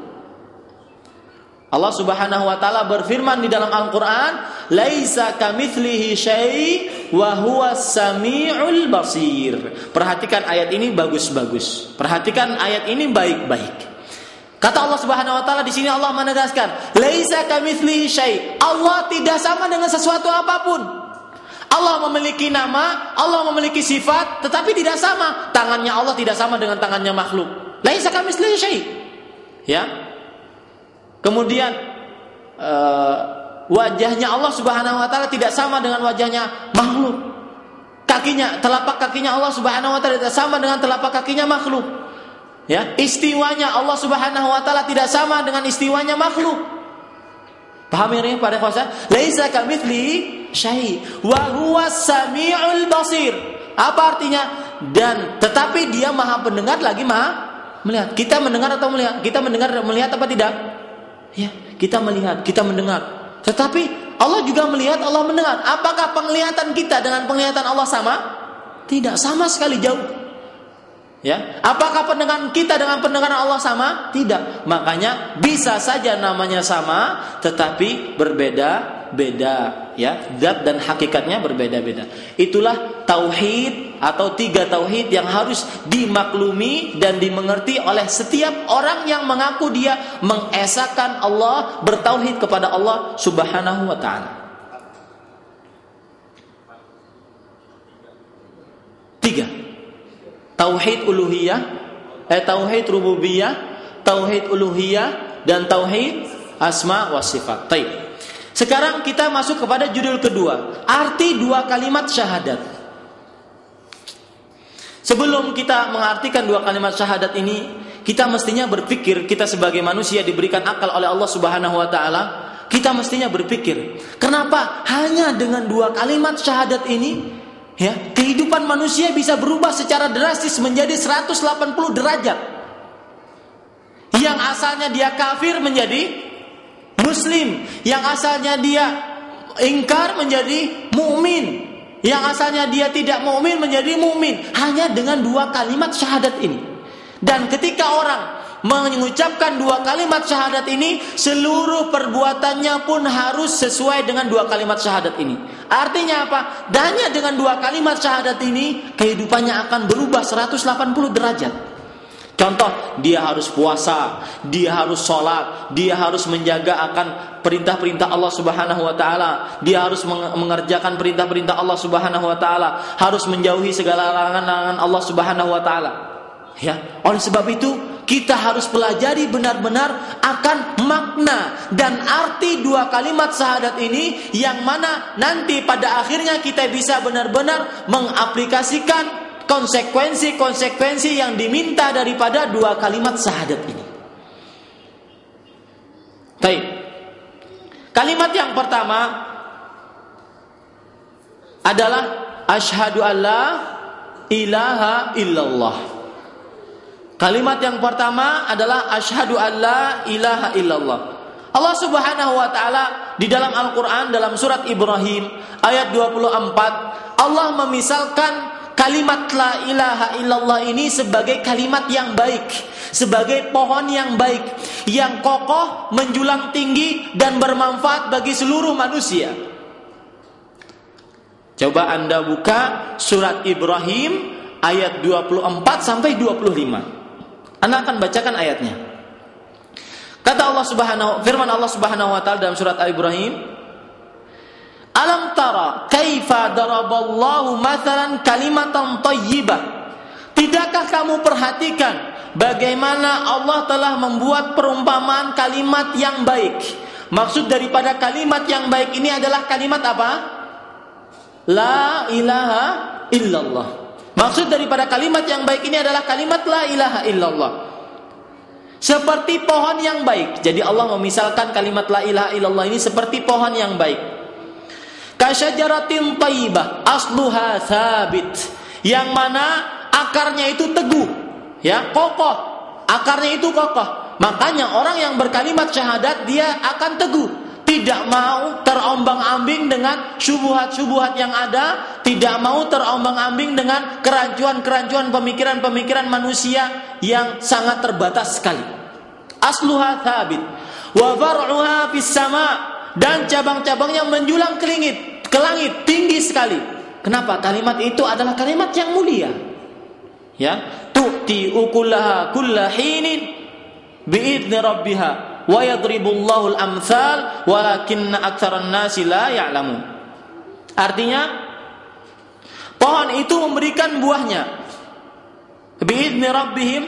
Allah Subhanahu wa taala berfirman di dalam Al-Qur'an, "Laisa kamitslihi syai' wa huwas samiul basir." Perhatikan ayat ini bagus-bagus. Perhatikan ayat ini baik-baik. Kata Allah Subhanahu wa taala di sini, Allah menegaskan, "Laisa kamitslihi syai'." Allah tidak sama dengan sesuatu apapun. Allah memiliki nama, Allah memiliki sifat, tetapi tidak sama. Tangannya Allah tidak sama dengan tangannya makhluk. Laisa kamitslihi syai'. Ya. Kemudian wajahnya Allah Subhanahu wa taala tidak sama dengan wajahnya makhluk. Telapak kakinya Allah Subhanahu wa taala tidak sama dengan telapak kakinya makhluk. Ya, istiwanya Allah Subhanahu wa taala tidak sama dengan istiwanya makhluk. Paham ini pada kuasa? Laisa kamitslihi syai' wa huwas samiul basir. Apa artinya? Dan tetapi dia Maha pendengar lagi Maha melihat. Kita mendengar atau melihat? Kita mendengar dan melihat apa tidak? Ya, kita melihat, kita mendengar. Tetapi Allah juga melihat, Allah mendengar. Apakah penglihatan kita dengan penglihatan Allah sama? Tidak, sama sekali jauh. Ya, apakah pendengaran kita dengan pendengaran Allah sama? Tidak. Makanya bisa saja namanya sama, tetapi berbeda-beda. Ya, zat dan hakikatnya berbeda-beda. Itulah tauhid atau 3 tauhid yang harus dimaklumi dan dimengerti oleh setiap orang yang mengaku dia mengesahkan Allah, bertauhid kepada Allah Subhanahu wa taala. 3. Tauhid uluhiyah, tauhid rububiyah, tauhid uluhiyah, dan tauhid asma wa sifat. Baik. Sekarang kita masuk kepada judul kedua, arti 2 kalimat syahadat. Sebelum kita mengartikan 2 kalimat syahadat ini, kita mestinya berpikir, kita sebagai manusia diberikan akal oleh Allah Subhanahu wa taala, kita mestinya berpikir, kenapa hanya dengan 2 kalimat syahadat ini ya, kehidupan manusia bisa berubah secara drastis menjadi 180 derajat. Yang Yang asalnya dia kafir menjadi muslim, yang asalnya dia ingkar menjadi mukmin, yang asalnya dia tidak mukmin menjadi mukmin, hanya dengan 2 kalimat syahadat ini. Dan ketika orang mengucapkan 2 kalimat syahadat ini, seluruh perbuatannya pun harus sesuai dengan 2 kalimat syahadat ini. Artinya apa? Hanya dengan 2 kalimat syahadat ini, kehidupannya akan berubah 180 derajat. Contoh, dia harus puasa, dia harus sholat, dia harus menjaga akan perintah-perintah Allah Subhanahu wa taala, dia harus mengerjakan perintah-perintah Allah Subhanahu wa taala, harus menjauhi segala larangan-larangan Allah Subhanahu wa taala. Ya, oleh sebab itu kita harus pelajari benar-benar akan makna dan arti 2 kalimat syahadat ini, yang mana nanti pada akhirnya kita bisa benar-benar mengaplikasikan konsekuensi-konsekuensi yang diminta daripada 2 kalimat syahadat ini. Baik. Kalimat yang pertama adalah asyhadu alla ilaha illallah. Kalimat yang pertama adalah asyhadu alla ilaha illallah. Allah Subhanahu wa taala di dalam Al-Qur'an dalam surat Ibrahim ayat 24, Allah memisalkan kalimat la ilaha illallah ini sebagai kalimat yang baik, sebagai pohon yang baik, yang kokoh, menjulang tinggi dan bermanfaat bagi seluruh manusia. Coba Anda buka surat Ibrahim ayat 24 sampai 25. Anda akan bacakan ayatnya. Kata Allah firman Allah Subhanahu wa taala dalam surat Al-Ibrahim, Alam tara kaifa daraballahu mathalan kalimatan thayyibah. Tidakkah kamu perhatikan bagaimana Allah telah membuat perumpamaan kalimat yang baik? Maksud daripada kalimat yang baik ini adalah kalimat apa? La ilaha illallah. Maksud daripada kalimat yang baik ini adalah kalimat la ilaha illallah. Seperti pohon yang baik. Jadi Allah memisalkan kalimat la ilaha illallah ini seperti pohon yang baik. Kasyajaratin thayyibah asluha thabit, yang mana akarnya itu teguh, ya, kokoh. Akarnya itu kokoh. Makanya orang yang berkalimat syahadat dia akan teguh, tidak mau terombang-ambing dengan syubhat-syubhat yang ada, tidak mau terombang-ambing dengan kerancuan-kerancuan pemikiran-pemikiran manusia yang sangat terbatas sekali. Asluha thabit wa far'uha fis sama', dan cabang-cabangnya menjulang ke langit tinggi sekali. Kenapa? Kalimat itu adalah kalimat yang mulia. Ya, tu'ti ukulaha kulla hinin bi'idni rabbiha wa yadribullahu al-amthal walakinna aktsaran nasi la ya'lamun. Artinya, pohon itu memberikan buahnya bi'idni rabbihim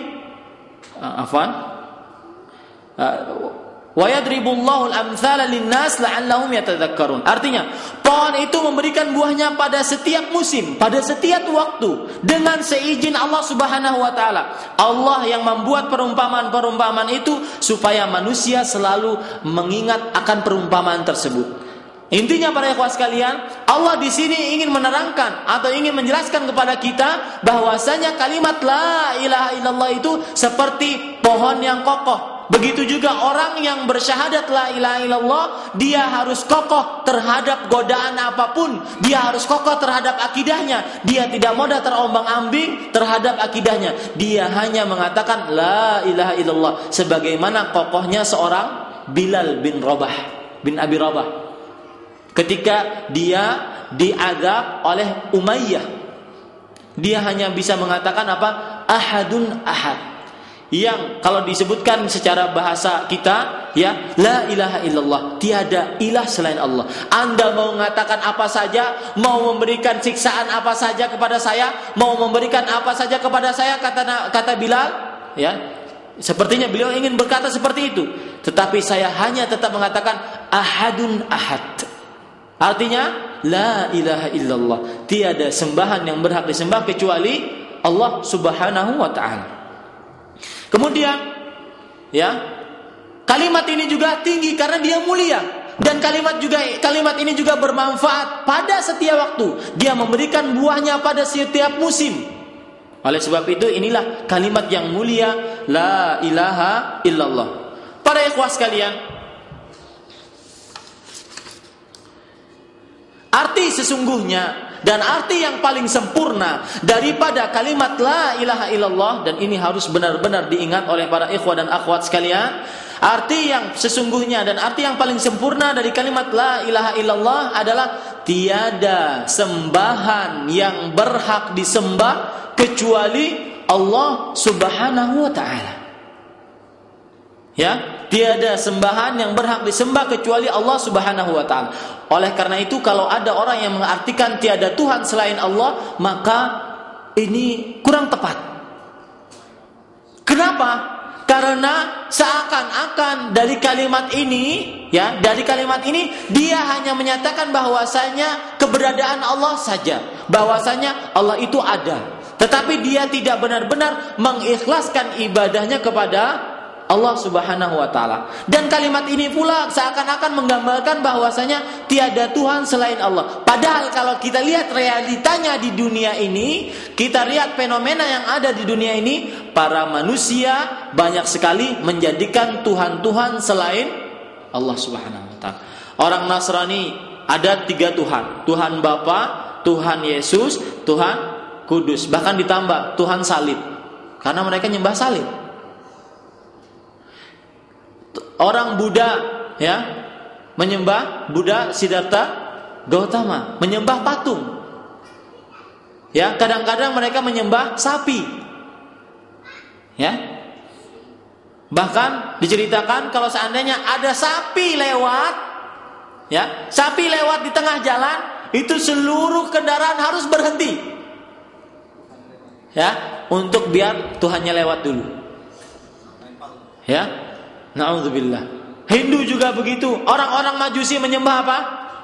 wa yadribullahu al-amthala lin-nas la'allahum yatadhakkarun. Artinya, pohon itu memberikan buahnya pada setiap musim, pada setiap waktu, dengan seizin Allah Subhanahu wa taala. Allah yang membuat perumpamaan-perumpamaan itu supaya manusia selalu mengingat akan perumpamaan tersebut. Intinya para ikhwah sekalian, Allah di sini ingin menerangkan atau ingin menjelaskan kepada kita bahwasanya kalimat la ilaha illallah itu seperti pohon yang kokoh. Begitu juga orang yang bersyahadat la ilaha illallah, dia harus kokoh terhadap godaan apapun, dia harus kokoh terhadap akidahnya, dia tidak mudah terombang-ambing terhadap akidahnya. Dia hanya mengatakan la ilaha illallah, sebagaimana kokohnya seorang Bilal bin Abi Rabah ketika dia diazab oleh Umayyah. Dia hanya bisa mengatakan apa? Ahadun ahad. Yang kalau disebutkan secara bahasa kita, ya, la ilaha illallah, tiada ilah selain Allah. Anda mau mengatakan apa saja, mau memberikan siksaan apa saja kepada saya, mau memberikan apa saja kepada saya, kata Bilal, ya, sepertinya beliau ingin berkata seperti itu, tetapi saya hanya tetap mengatakan ahadun ahad. Artinya la ilaha illallah, tiada sembahan yang berhak disembah kecuali Allah Subhanahu wa taala. Kemudian, ya, kalimat ini juga tinggi karena dia mulia, dan kalimat ini juga bermanfaat pada setiap waktu. Dia memberikan buahnya pada setiap musim. Oleh sebab itu inilah kalimat yang mulia, la ilaha illallah. Para ikhwah sekalian, arti sesungguhnya dan arti yang paling sempurna daripada kalimat la ilaha illallah, dan ini harus benar-benar diingat oleh para ikhwah dan akhwat sekalian, arti yang sesungguhnya dan arti yang paling sempurna dari kalimat la ilaha illallah adalah tiada sembahan yang berhak disembah kecuali Allah Subhanahu wa ta'ala. Ya, tiada sembahan yang berhak disembah kecuali Allah Subhanahu wa ta'ala. Oleh karena itu, kalau ada orang yang mengartikan tiada Tuhan selain Allah, maka ini kurang tepat. Kenapa? Karena seakan-akan dari kalimat ini, ya, dari kalimat ini dia hanya menyatakan bahwasanya keberadaan Allah saja, bahwasanya Allah itu ada. Tetapi dia tidak benar-benar mengikhlaskan ibadahnya kepada Allah Subhanahu wa ta'ala. Dan kalimat ini pula seakan-akan menggambarkan bahwasanya tiada Tuhan selain Allah. Padahal kalau kita lihat realitanya di dunia ini, kita lihat fenomena yang ada di dunia ini, para manusia banyak sekali menjadikan Tuhan-Tuhan selain Allah Subhanahu wa ta'ala. Orang Nasrani ada 3 Tuhan. Tuhan Bapa, Tuhan Yesus, Tuhan Kudus. Bahkan ditambah Tuhan salib, karena mereka nyembah salib. Orang Buddha, ya, menyembah Buddha Siddhartha Gautama, menyembah patung. Ya, kadang-kadang mereka menyembah sapi. Ya. Bahkan diceritakan kalau seandainya ada sapi lewat, ya, sapi lewat di tengah jalan, itu seluruh kendaraan harus berhenti. Ya, untuk biar Tuhannya lewat dulu. Ya. Na'udzubillah. Hindu juga begitu. Orang-orang Majusi menyembah apa?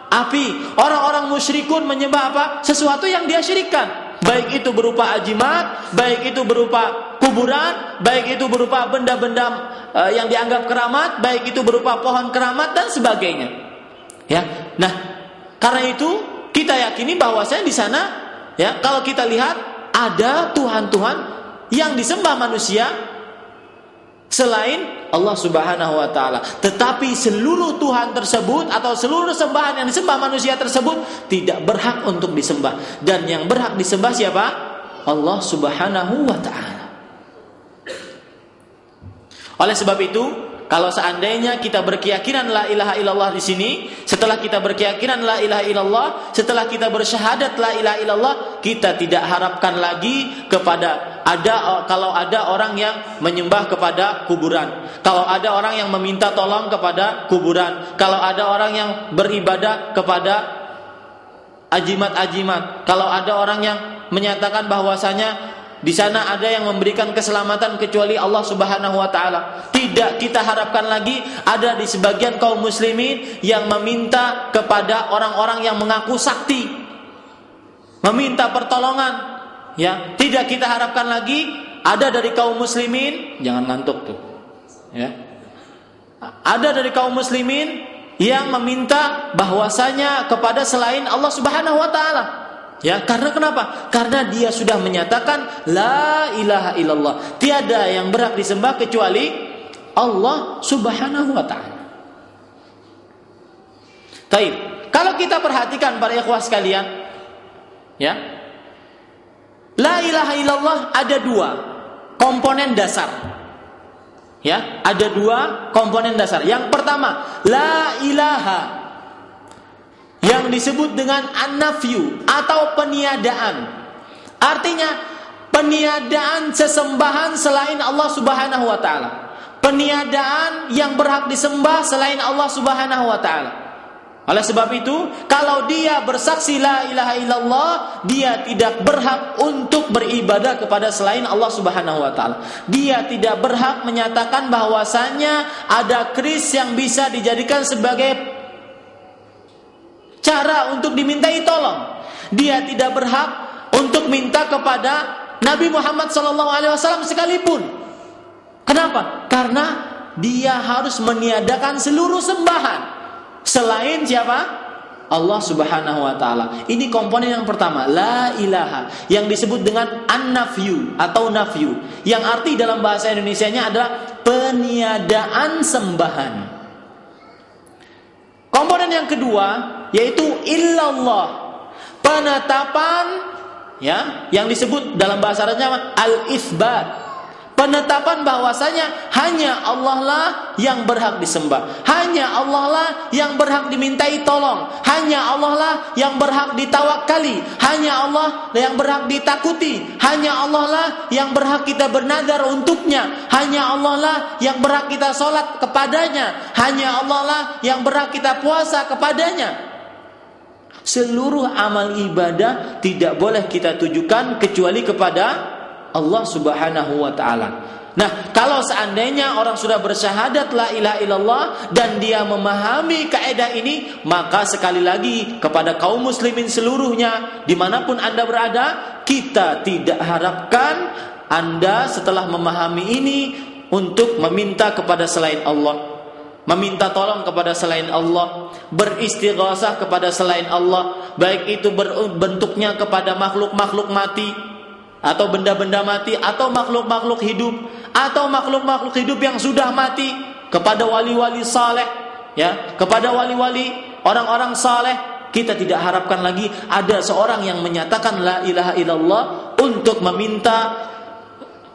Api. Orang-orang musyrikun menyembah apa? Sesuatu yang dia syirikkan. Baik itu berupa ajimat, baik itu berupa kuburan, baik itu berupa benda-benda yang dianggap keramat, baik itu berupa pohon keramat dan sebagainya. Ya. Nah, karena itu kita yakini bahwasanya di sana, ya, kalau kita lihat ada Tuhan-Tuhan yang disembah manusia selain Allah Subhanahu wa ta'ala. Tetapi seluruh Tuhan tersebut atau seluruh sembahan yang disembah manusia tersebut tidak berhak untuk disembah. Dan yang berhak disembah siapa? Allah Subhanahu wa ta'ala. Oleh sebab itu, kalau seandainya kita berkeyakinan la ilaha illallah di sini, setelah kita berkeyakinan la ilaha illallah, setelah kita bersyahadat la ilaha illallah, kita tidak harapkan lagi kepada kalau ada orang yang menyembah kepada kuburan, kalau ada orang yang meminta tolong kepada kuburan, kalau ada orang yang beribadah kepada ajimat-ajimat, kalau ada orang yang menyatakan bahwasanya di sana ada yang memberikan keselamatan kecuali Allah Subhanahu wa ta'ala. Tidak kita harapkan lagi ada di sebagian kaum muslimin yang meminta kepada orang-orang yang mengaku sakti, meminta pertolongan. Ya, tidak kita harapkan lagi ada dari kaum muslimin, jangan ngantuk tuh. Ya. Ada dari kaum muslimin yang meminta bahwasanya kepada selain Allah Subhanahu wa ta'ala. Ya, karena kenapa? Karena dia sudah menyatakan la ilaha illallah, tiada yang berhak disembah kecuali Allah Subhanahu wa ta'ala. Baik, kalau kita perhatikan para ikhwah sekalian, ya, la ilaha illallah ada 2 komponen dasar. Ya, ada 2 komponen dasar. Yang pertama, la ilaha, yang disebut dengan an-nafyu atau peniadaan. Artinya peniadaan sesembahan selain Allah Subhanahu wa ta'ala. Peniadaan yang berhak disembah selain Allah Subhanahu wa ta'ala. Oleh sebab itu, kalau dia bersaksi la ilaha illallah, dia tidak berhak untuk beribadah kepada selain Allah Subhanahu wa ta'ala. Dia tidak berhak menyatakan bahwasanya ada keris yang bisa dijadikan sebagai cara untuk dimintai tolong. Dia tidak berhak untuk minta kepada Nabi Muhammad SAW sekalipun. Kenapa? Karena dia harus meniadakan seluruh sembahan selain siapa? Allah Subhanahu wa taala. Ini komponen yang pertama, la ilaha, yang disebut dengan an-nafyu atau nafyu, yang arti dalam bahasa Indonesianya adalah peniadaan sembahan. Komponen yang kedua yaitu illallah, penetapan, ya, yang disebut dalam bahasa Arabnya al-itsbat. Penetapan bahwasanya hanya Allah lah yang berhak disembah, hanya Allah lah yang berhak dimintai tolong, hanya Allah lah yang berhak ditawakali, hanya Allah yang berhak ditakuti, hanya Allah lah yang berhak kita bernadar untuknya, hanya Allah lah yang berhak kita sholat kepadanya, hanya Allah lah yang berhak kita puasa kepadanya. Seluruh amal ibadah tidak boleh kita tujukan kecuali kepada Allah Subhanahu wa taala. Nah, kalau seandainya orang sudah bersyahadat la ilaha illallah dan dia memahami kaidah ini, maka sekali lagi kepada kaum muslimin seluruhnya dimanapun Anda berada, kita tidak harapkan Anda setelah memahami ini untuk meminta kepada selain Allah, meminta tolong kepada selain Allah, beristighatsah kepada selain Allah, baik itu bentuknya kepada makhluk-makhluk mati atau benda-benda mati, atau makhluk-makhluk hidup, atau makhluk-makhluk hidup yang sudah mati, kepada wali-wali saleh, ya, kepada wali-wali orang-orang saleh. Kita tidak harapkan lagi ada seorang yang menyatakan la ilaha illallah untuk meminta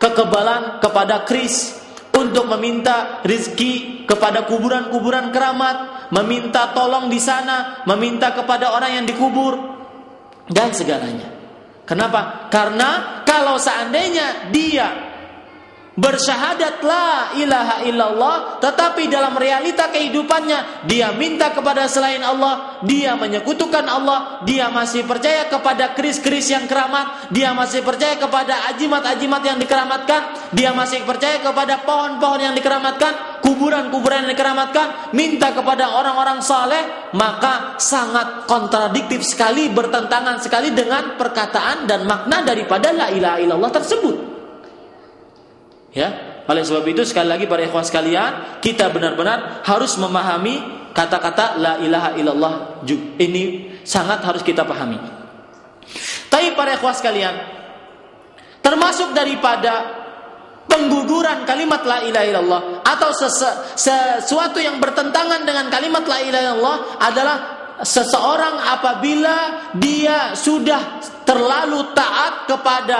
kekebalan kepada keris, untuk meminta rizki kepada kuburan-kuburan keramat, meminta tolong di sana, meminta kepada orang yang dikubur, dan segalanya. Kenapa? Karena kalau seandainya dia bersyahadat la ilaha illallah, tetapi dalam realita kehidupannya dia minta kepada selain Allah, dia menyekutukan Allah, dia masih percaya kepada keris-keris yang keramat, dia masih percaya kepada ajimat-ajimat yang dikeramatkan, dia masih percaya kepada pohon-pohon yang dikeramatkan, kuburan-kuburan yang dikeramatkan, minta kepada orang-orang saleh, maka sangat kontradiktif sekali, bertentangan sekali dengan perkataan dan makna daripada la ilaha illallah tersebut. Ya, oleh sebab itu sekali lagi para ikhwan sekalian, kita benar-benar harus memahami kata-kata la ilaha illallah. Ini sangat harus kita pahami. Tapi para ikhwan sekalian, termasuk daripada pengguguran kalimat la ilaha illallah atau sesuatu yang bertentangan dengan kalimat la ilaha illallah adalah seseorang apabila dia sudah terlalu taat kepada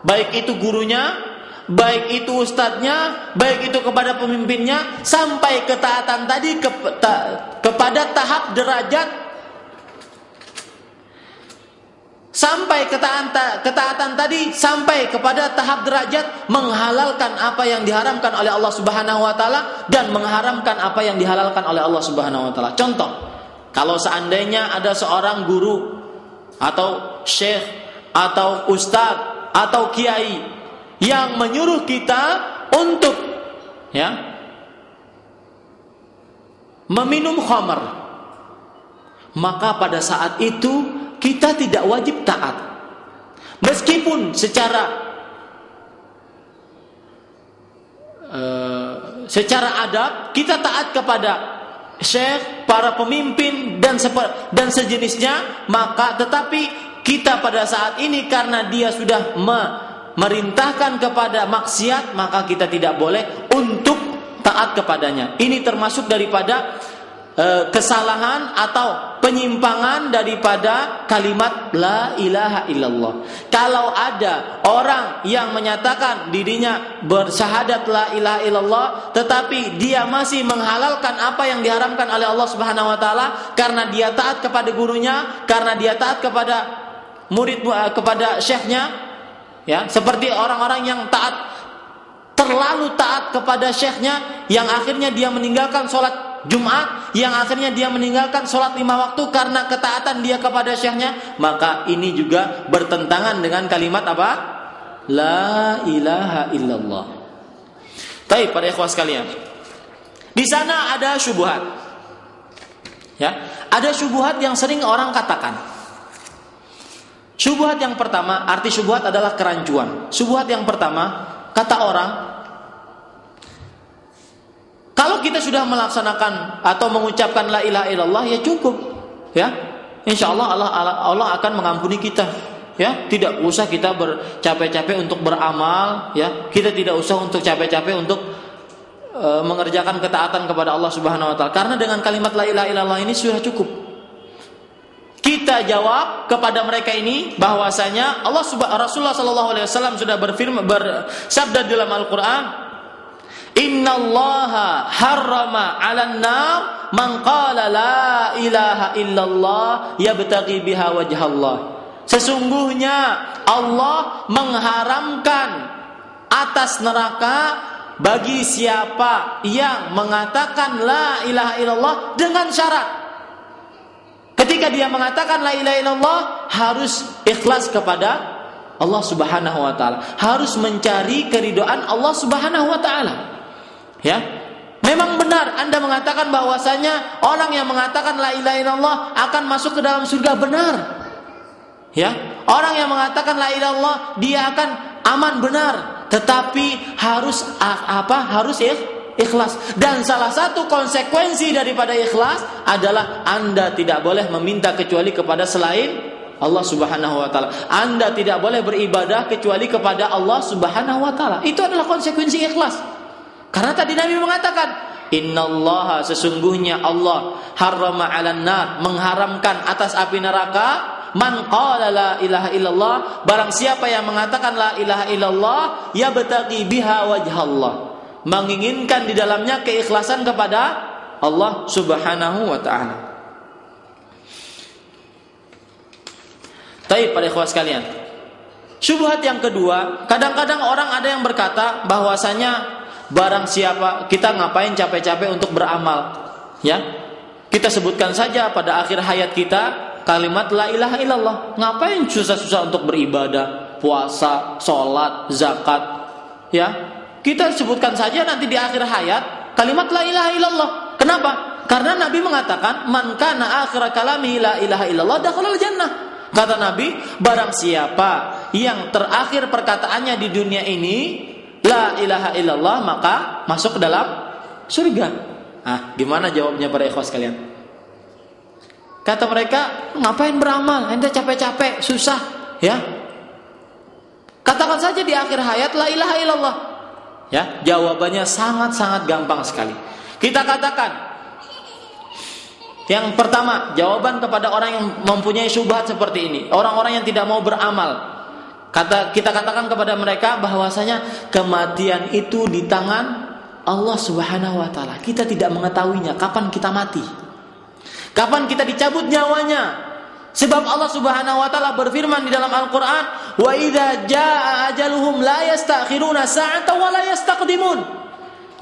baik itu gurunya, baik itu ustadznya, baik itu kepada pemimpinnya, sampai ketaatan tadi kepada tahap derajat, sampai ketaatan tadi sampai kepada tahap derajat menghalalkan apa yang diharamkan oleh Allah Subhanahu wa taala dan mengharamkan apa yang dihalalkan oleh Allah Subhanahu wa taala. Contoh, kalau seandainya ada seorang guru atau syekh atau ustadz atau kiai yang menyuruh kita untuk, ya, meminum khamar, maka pada saat itu kita tidak wajib taat, meskipun secara adab kita taat kepada syekh, para pemimpin dan sejenisnya, maka tetapi kita pada saat ini karena dia sudah merintahkan kepada maksiat, maka kita tidak boleh untuk taat kepadanya. Ini termasuk daripada kesalahan atau penyimpangan daripada kalimat la ilaha illallah. Kalau ada orang yang menyatakan dirinya bersyahadat la ilaha illallah, tetapi dia masih menghalalkan apa yang diharamkan oleh Allah Subhanahu wa taala karena dia taat kepada gurunya, karena dia taat kepada murid, kepada syekhnya, ya, seperti orang-orang yang terlalu taat kepada syekhnya, yang akhirnya dia meninggalkan sholat Jumat, yang akhirnya dia meninggalkan sholat 5 waktu karena ketaatan dia kepada syekhnya, maka ini juga bertentangan dengan kalimat apa? La ilaha illallah. Baik para ikhwah sekalian, di sana ada syubhat, ya, ada syubhat yang sering orang katakan. Syubhat yang pertama, arti syubhat adalah kerancuan. Syubhat yang pertama, kata orang, kalau kita sudah melaksanakan atau mengucapkan la ilaha illallah, ya cukup. ya, insya Allah Allah akan mengampuni kita. Ya, tidak usah kita bercapek-capek untuk beramal, ya. Kita tidak usah untuk capek-capek untuk mengerjakan ketaatan kepada Allah Subhanahu wa taala. Karena dengan kalimat la ilaha illallah ini sudah cukup. Kita jawab kepada mereka ini bahwasanya Rasulullah sallallahu alaihi wasallam sudah bersabda dalam Al-Qur'an, "Innallaha harrama 'alan nar man qala la ilaha illallah yabtaghi biha wajhallah." Sesungguhnya Allah mengharamkan atas neraka bagi siapa yang mengatakan la ilaha illallah dengan syarat. Ketika dia mengatakan la ilaha illallah, harus ikhlas kepada Allah Subhanahu wa taala, harus mencari keridhaan Allah Subhanahu wa taala. Ya. Memang benar Anda mengatakan bahwasanya orang yang mengatakan la ilaha illallah akan masuk ke dalam surga, benar. Ya, orang yang mengatakan la ilaha illallah dia akan aman, benar. Tetapi harus harus ikhlas. Dan salah satu konsekuensi daripada ikhlas adalah Anda tidak boleh meminta kecuali kepada selain Allah Subhanahu wa taala. Anda tidak boleh beribadah kecuali kepada Allah Subhanahu wa taala. Itu adalah konsekuensi ikhlas. Karena tadi Nabi mengatakan, "Innallaha, sesungguhnya Allah harrama 'alan nar, mengharamkan atas api neraka, man qala la ilaha illallah, barang siapa yang mengatakan la ilaha illallah yabtaghi biha wajhallah, menginginkan di dalamnya keikhlasan kepada Allah Subhanahu wa taala." Baik, para ikhwah sekalian. Syubhat yang kedua, kadang-kadang orang ada yang berkata bahwasanya barang siapa, kita ngapain capek-capek untuk beramal, ya? Kita sebutkan saja pada akhir hayat kita kalimat la ilaha illallah. Ngapain susah-susah untuk beribadah, puasa, sholat, zakat, ya? Kita sebutkan saja nanti di akhir hayat kalimat la ilaha illallah. Kenapa? Karena Nabi mengatakan, "Man kana akhir kalamihi la ilaha illallah dakhalal jannah." Kata Nabi, barang siapa yang terakhir perkataannya di dunia ini la ilaha illallah, maka masuk ke dalam surga. Gimana jawabnya para ikhwas sekalian? Kata mereka, ngapain beramal? Ente capek-capek, susah, ya. Katakan saja di akhir hayat la ilaha illallah. Ya, jawabannya sangat-sangat gampang sekali. Kita katakan, yang pertama, jawaban kepada orang yang mempunyai syubhat seperti ini, orang-orang yang tidak mau beramal. Kita katakan kepada mereka bahwasanya kematian itu di tangan Allah Subhanahu wa taala. Kita tidak mengetahuinya kapan kita mati, kapan kita dicabut nyawanya. Sebab Allah Subhanahu wa taala berfirman di dalam Al-Qur'an, "Wa idza jaa ajaluhum la yastakhiruna sa'atan wa la yastaqdimun."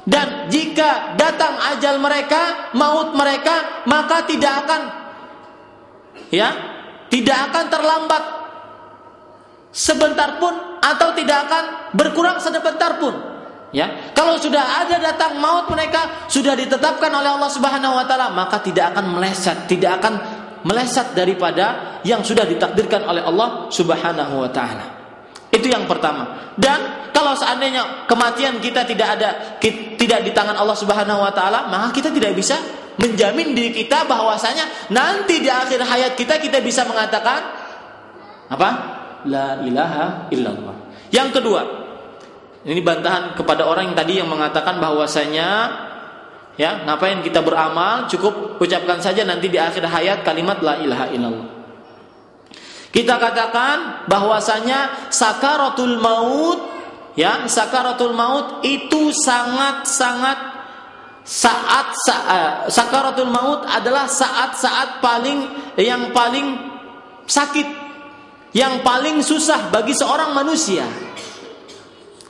Dan jika datang ajal mereka, maut mereka, maka tidak akan terlambat sebentar pun, atau tidak akan berkurang sebentar pun. Ya, kalau sudah ada datang maut mereka, sudah ditetapkan oleh Allah Subhanahu wa taala, maka tidak akan meleset daripada yang sudah ditakdirkan oleh Allah Subhanahu wa taala. Itu yang pertama. Dan kalau seandainya kematian kita tidak di tangan Allah Subhanahu wa taala, maka kita tidak bisa menjamin diri kita bahwasanya nanti di akhir hayat kita bisa mengatakan apa? La ilaha illallah. Yang kedua, ini bantahan kepada orang yang tadi yang mengatakan bahwasanya ya, ngapain kita beramal, cukup ucapkan saja nanti di akhir hayat kalimat la ilaha illallah. Kita katakan bahwasanya sakaratul maut, ya, sakaratul maut itu sangat-sangat sakaratul maut adalah saat-saat yang paling sakit, yang paling susah bagi seorang manusia.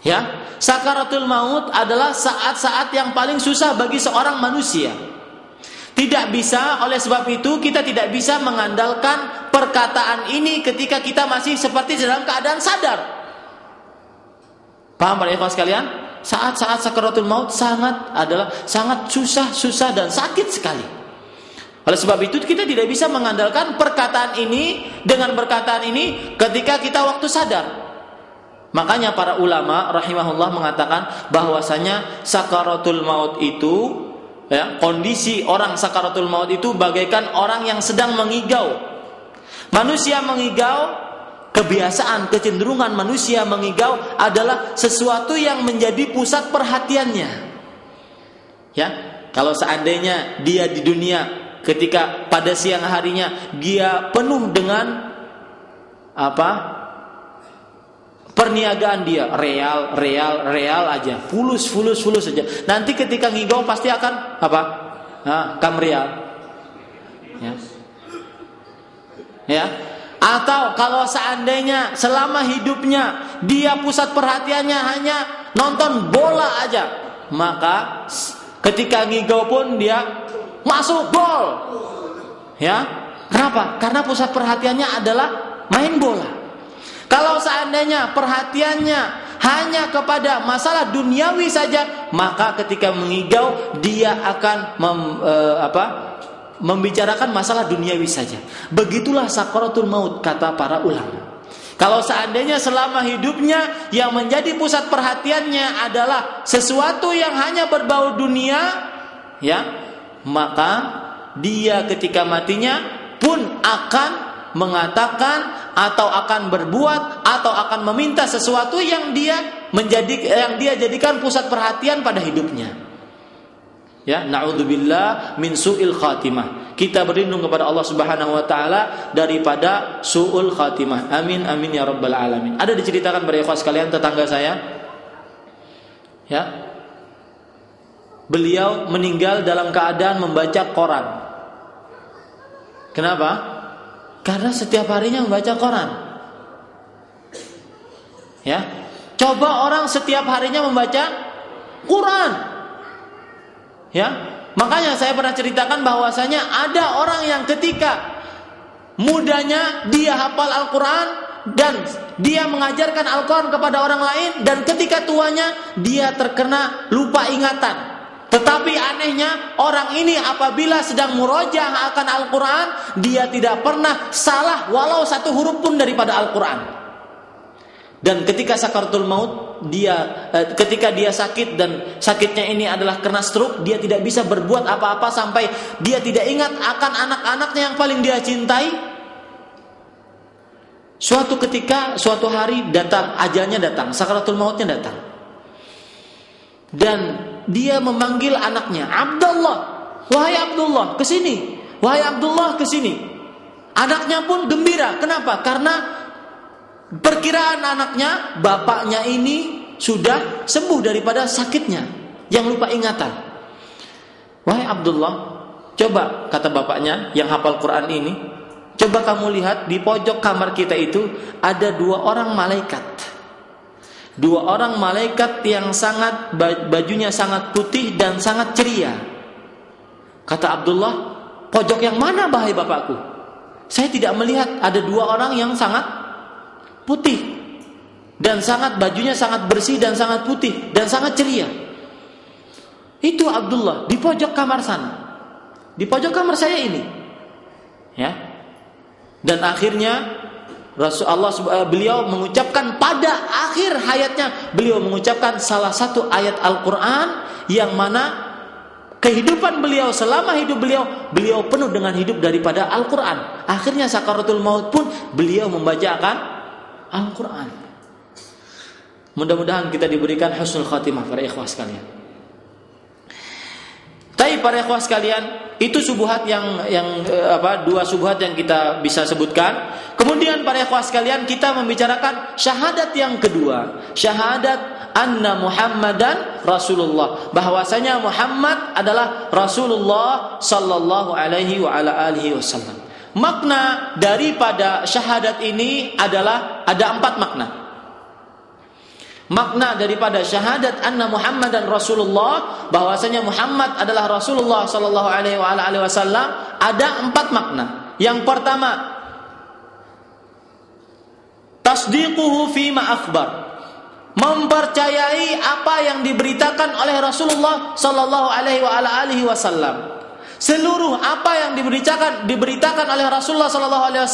Ya, sakaratul maut adalah saat-saat yang paling susah bagi seorang manusia. Tidak bisa, oleh sebab itu kita tidak bisa mengandalkan perkataan ini ketika kita masih seperti dalam keadaan sadar. Paham para ikhwan sekalian? Saat-saat sakaratul maut sangat susah dan sakit sekali. Oleh sebab itu kita tidak bisa mengandalkan perkataan ini dengan perkataan ini ketika kita waktu sadar. Makanya para ulama rahimahullah mengatakan bahwasanya sakaratul maut itu Ya, kondisi orang sakaratul maut itu bagaikan orang yang sedang mengigau. Manusia mengigau, kebiasaan, kecenderungan manusia mengigau adalah sesuatu yang menjadi pusat perhatiannya. Ya, kalau seandainya dia di dunia ketika pada siang harinya dia penuh dengan perniagaan dia, real aja, fulus aja. Nanti ketika ngigau pasti akan kamreal. Ya. Atau kalau seandainya selama hidupnya dia pusat perhatiannya hanya nonton bola aja, maka ketika ngigau pun dia masuk gol. Ya. Kenapa? Karena pusat perhatiannya adalah main bola. Kalau seandainya perhatiannya hanya kepada masalah duniawi saja, maka ketika mengigau dia akan membicarakan masalah duniawi saja. Begitulah sakaratul maut kata para ulama. Kalau seandainya selama hidupnya yang menjadi pusat perhatiannya adalah sesuatu yang hanya berbau dunia, ya, maka dia ketika matinya pun akan mengatakan atau akan berbuat atau akan meminta sesuatu yang dia jadikan pusat perhatian pada hidupnya. Ya, naudzubillah min su'il khatimah. Kita berlindung kepada Allah Subhanahu wa taala daripada su'ul khatimah. Amin amin ya rabbal alamin. Ada diceritakan para ikhwas sekalian, tetangga saya, ya, beliau meninggal dalam keadaan membaca koran. Kenapa? Karena setiap harinya membaca Quran. Ya, coba orang setiap harinya membaca Quran. Ya, makanya saya pernah ceritakan bahwasanya ada orang yang ketika mudanya dia hafal Al-Quran dan dia mengajarkan Al-Quran kepada orang lain, dan ketika tuanya dia terkena lupa ingatan. Tetapi anehnya orang ini apabila sedang murojaah akan Al-Quran, dia tidak pernah salah walau satu huruf pun daripada Al-Quran. Dan ketika sakaratul maut, ketika dia sakit dan sakitnya ini adalah karena stroke, dia tidak bisa berbuat apa-apa sampai dia tidak ingat akan anak-anaknya yang paling dia cintai. Suatu ketika, suatu hari datang, ajalnya datang, sakaratul mautnya datang. Dan dia memanggil anaknya, Abdullah, wahai Abdullah, kesini, wahai Abdullah, kesini. Anaknya pun gembira. Kenapa? Karena perkiraan anaknya, bapaknya ini sudah sembuh daripada sakitnya yang lupa ingatan. Wahai Abdullah, coba, kata bapaknya yang hafal Quran ini, coba kamu lihat di pojok kamar kita itu ada 2 orang malaikat. 2 orang malaikat yang sangat bajunya sangat putih dan sangat ceria. Kata Abdullah, pojok yang mana bahai bapakku? Saya tidak melihat ada 2 orang yang sangat putih dan sangat bajunya sangat bersih dan sangat putih dan sangat ceria. Itu Abdullah di pojok kamar sana, di pojok kamar saya ini. Ya. Dan akhirnya beliau mengucapkan pada akhir hayatnya, beliau mengucapkan salah satu ayat Al-Quran yang mana kehidupan beliau, selama hidup beliau penuh dengan hidup daripada Al-Quran. Akhirnya sakaratul maut pun beliau membacakan Al-Quran. Mudah-mudahan kita diberikan husnul khatimah para ikhwah sekalian. Tapi para ikhwah sekalian, itu syubhat yang 2 syubhat yang kita bisa sebutkan. Kemudian para ikhwah sekalian, kita membicarakan syahadat yang kedua, syahadat anna Muhammadan Rasulullah, bahwasanya Muhammad adalah Rasulullah sallallahu alaihi wa ala alihi wasallam. Makna daripada syahadat ini adalah ada 4 makna. Makna daripada syahadat anna Muhammadan Rasulullah, bahwasanya Muhammad adalah Rasulullah sallallahu alaihi wasallam, ada 4 makna. Yang pertama, tasdiquhu fima akhbar, mempercayai apa yang diberitakan oleh Rasulullah sallallahu alaihi wasallam. Seluruh apa yang diberitakan oleh Rasulullah SAW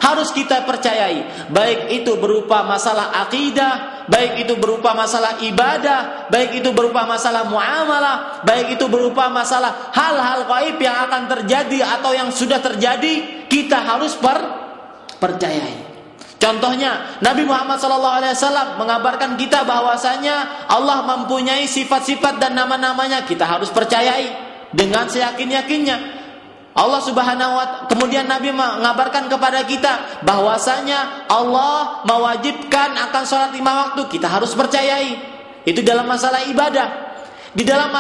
harus kita percayai. Baik itu berupa masalah akidah, baik itu berupa masalah ibadah, baik itu berupa masalah muamalah, baik itu berupa masalah hal-hal gaib yang akan terjadi atau yang sudah terjadi, kita harus percayai. Contohnya, Nabi Muhammad SAW mengabarkan kita bahwasanya Allah mempunyai sifat-sifat dan nama-namanya. Kita harus percayai dengan seyakin-yakinnya. Allah Subhanahu wa Ta'ala, kemudian Nabi mengabarkan kepada kita bahwasanya Allah mewajibkan akan sholat 5 waktu. Kita harus percayai. Itu dalam masalah ibadah. Di dalam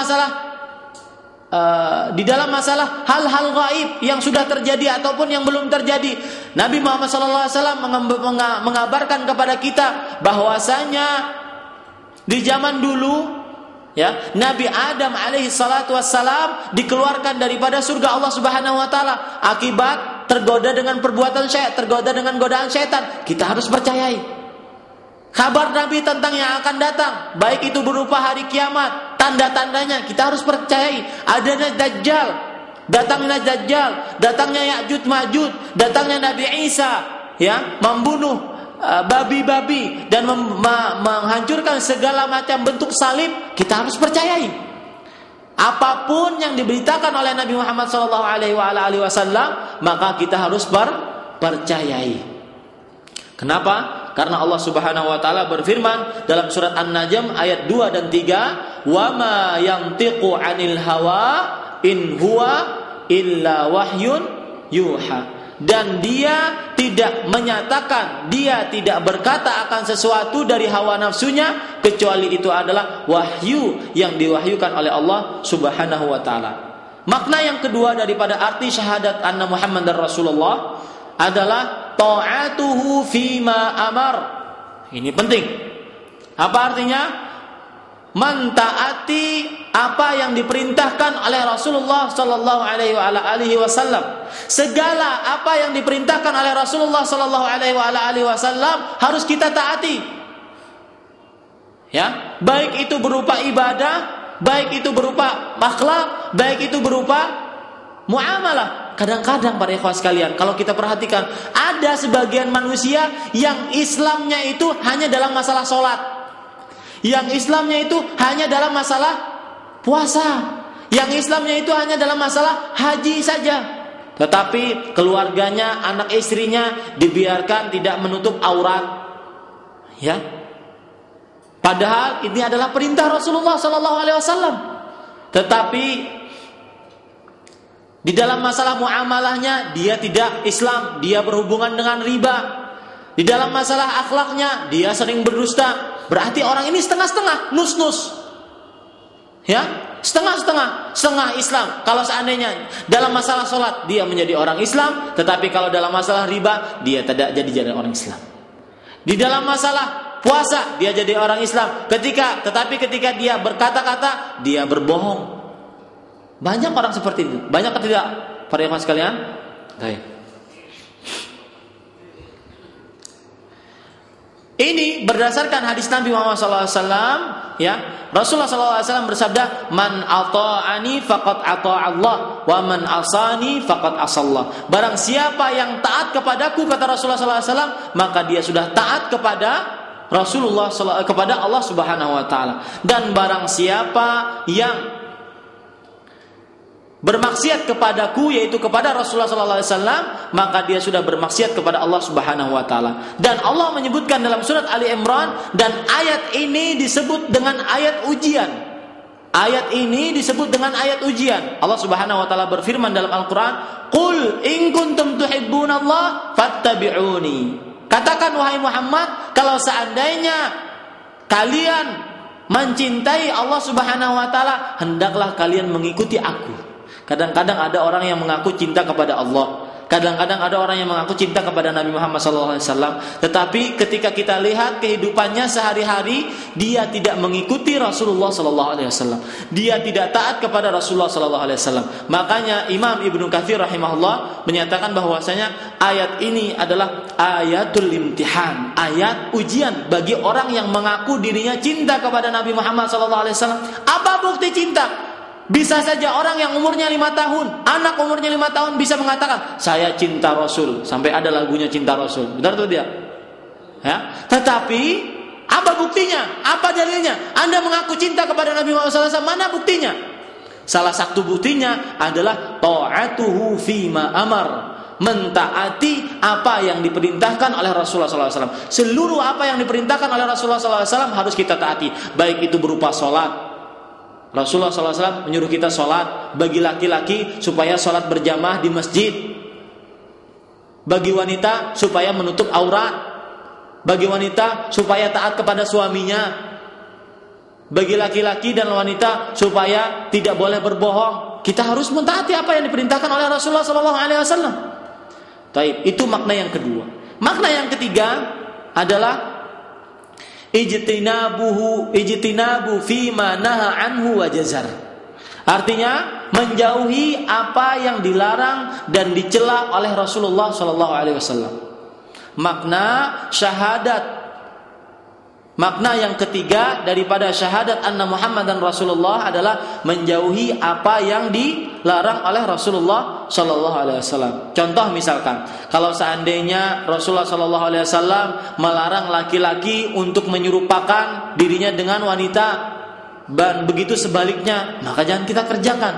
masalah hal-hal gaib yang sudah terjadi ataupun yang belum terjadi, Nabi Muhammad SAW mengabarkan kepada kita bahwasanya di zaman dulu, ya, Nabi Adam alaihi salatu wassalam dikeluarkan daripada surga Allah Subhanahu wa taala akibat tergoda dengan perbuatan syaitan, tergoda dengan godaan syaitan. Kita harus percayai kabar Nabi tentang yang akan datang, baik itu berupa hari kiamat, tanda-tandanya kita harus percayai. Adanya Dajjal, datangnya Dajjal, datangnya Ya'juj Ma'juj, datangnya Nabi Isa, ya, membunuh babi-babi dan menghancurkan segala macam bentuk salib. Kita harus percayai. Apapun yang diberitakan oleh Nabi Muhammad SAW, maka kita harus percayai. Kenapa? Karena Allah Subhanahu wa taala berfirman dalam surat An-Najm ayat 2 dan 3, "Wa ma yantiqu 'anil hawa in huwa illa wahyun yuha." Dan dia tidak menyatakan, dia tidak berkata akan sesuatu dari hawa nafsunya kecuali itu adalah wahyu yang diwahyukan oleh Allah Subhanahu wa taala. Makna yang kedua daripada arti syahadat anna Muhammadar Rasulullah adalah ta'atuhu fima amar. Ini penting. Apa artinya? Mentaati apa yang diperintahkan oleh Rasulullah sallallahu alaihi wasallam. Segala apa yang diperintahkan oleh Rasulullah sallallahu alaihi wasallam harus kita taati. Ya, baik itu berupa ibadah, baik itu berupa akhlak, baik itu berupa muamalah. Kadang-kadang para ikhwah sekalian, kalau kita perhatikan, ada sebagian manusia yang Islamnya itu hanya dalam masalah sholat, yang Islamnya itu hanya dalam masalah puasa, yang Islamnya itu hanya dalam masalah haji saja. Tetapi keluarganya, anak istrinya dibiarkan tidak menutup aurat, ya. Padahal ini adalah perintah Rasulullah SAW. Tetapi di dalam masalah muamalahnya dia tidak Islam, dia berhubungan dengan riba. Di dalam masalah akhlaknya dia sering berdusta. Berarti orang ini setengah-setengah, nus-nus. Ya, setengah-setengah, setengah Islam. Kalau seandainya dalam masalah sholat dia menjadi orang Islam, tetapi kalau dalam masalah riba dia tidak jadi orang Islam. Di dalam masalah puasa dia jadi orang Islam. Tetapi ketika dia berkata-kata dia berbohong. Banyak orang seperti itu. Banyak atau tidak para ikhwan sekalian? Baik. Ini berdasarkan hadis Nabi Muhammad SAW, ya. Rasulullah SAW bersabda, "Man ata'ani faqad ata'allah, wa man asani faqad asallah." Barang siapa yang taat kepadaku, kata Rasulullah SAW, maka dia sudah taat kepada Rasulullah, kepada Allah Subhanahu wa taala. Dan barang siapa yang bermaksiat kepadaku, yaitu kepada Rasulullah SAW, maka dia sudah bermaksiat kepada Allah Subhanahu wa taala. Dan Allah menyebutkan dalam surat Ali Imran, dan ayat ini disebut dengan ayat ujian. Ayat ini disebut dengan ayat ujian. Allah Subhanahu wa taala berfirman dalam Al-Qur'an, "Qul in kuntum tuhibbunallah fattabi'uni." Katakan wahai Muhammad, kalau seandainya kalian mencintai Allah Subhanahu wa taala, hendaklah kalian mengikuti aku. Kadang-kadang ada orang yang mengaku cinta kepada Allah, kadang-kadang ada orang yang mengaku cinta kepada Nabi Muhammad SAW, tetapi ketika kita lihat kehidupannya sehari-hari, dia tidak mengikuti Rasulullah SAW, dia tidak taat kepada Rasulullah SAW. Makanya Imam Ibnu Katsir rahimahullah menyatakan bahwasanya ayat ini adalah ayatul imtihan, ayat ujian bagi orang yang mengaku dirinya cinta kepada Nabi Muhammad SAW. Apa bukti cinta? Bisa saja orang yang umurnya 5 tahun, anak umurnya 5 tahun bisa mengatakan, saya cinta Rasul. Sampai ada lagunya Cinta Rasul. Benar tuh dia? Ya. Tetapi, apa buktinya? Apa dalilnya? Anda mengaku cinta kepada Nabi Muhammad SAW, mana buktinya? Salah satu buktinya adalah ta'atuhu fima amar. Mentaati apa yang diperintahkan oleh Rasulullah SAW. Seluruh apa yang diperintahkan oleh Rasulullah SAW harus kita taati. Baik itu berupa sholat. Rasulullah SAW menyuruh kita sholat. Bagi laki-laki supaya sholat berjamaah di masjid. Bagi wanita supaya menutup aurat. Bagi wanita supaya taat kepada suaminya. Bagi laki-laki dan wanita supaya tidak boleh berbohong. Kita harus mentaati apa yang diperintahkan oleh Rasulullah SAW. Taib, itu makna yang kedua. Makna yang ketiga adalah ijtinabu fima naha anhu wa jazar. Artinya menjauhi apa yang dilarang dan dicela oleh Rasulullah sallallahu alaihi wasallam. Makna syahadat. Makna yang ketiga daripada syahadat anna Muhammadan Rasulullah adalah menjauhi apa yang dilarang oleh Rasulullah sallallahu alaihi wasallam. Contoh misalkan, kalau seandainya Rasulullah sallallahu alaihi wasallam melarang laki-laki untuk menyerupakan dirinya dengan wanita dan begitu sebaliknya, maka jangan kita kerjakan.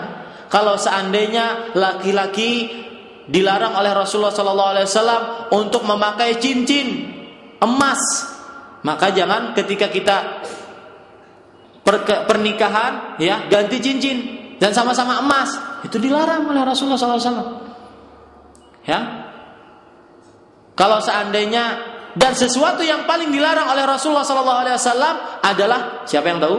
Kalau seandainya laki-laki dilarang oleh Rasulullah sallallahu alaihi wasallam untuk memakai cincin emas, maka jangan ketika kita pernikahan ya ganti cincin dan sama-sama emas, itu dilarang oleh Rasulullah SAW. Ya, kalau seandainya dan sesuatu yang paling dilarang oleh Rasulullah SAW adalah, siapa yang tahu?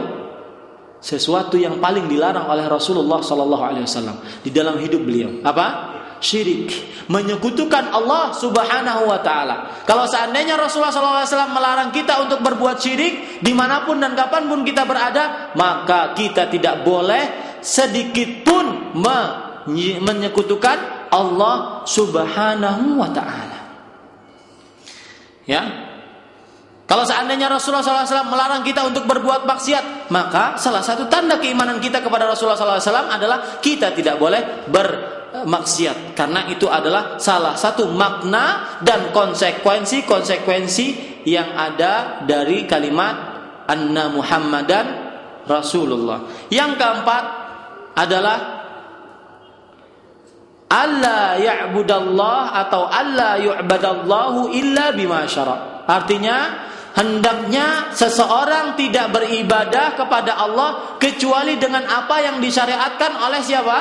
Sesuatu yang paling dilarang oleh Rasulullah SAW di dalam hidup beliau apa? Syirik, menyekutukan Allah Subhanahu wa ta'ala. Kalau seandainya Rasulullah SAW melarang kita untuk berbuat syirik dimanapun dan kapanpun kita berada, maka kita tidak boleh sedikit pun menyekutukan Allah Subhanahu wa ta'ala. Ya, kalau seandainya Rasulullah SAW melarang kita untuk berbuat maksiat, maka salah satu tanda keimanan kita kepada Rasulullah SAW adalah kita tidak boleh bermaksiat, karena itu adalah salah satu makna dan konsekuensi yang ada dari kalimat anna Muhammadan Rasulullah. Yang keempat adalah alla ya'budallah atau alla yu'badallahu illa bima syara'. Artinya hendaknya seseorang tidak beribadah kepada Allah kecuali dengan apa yang disyariatkan oleh siapa?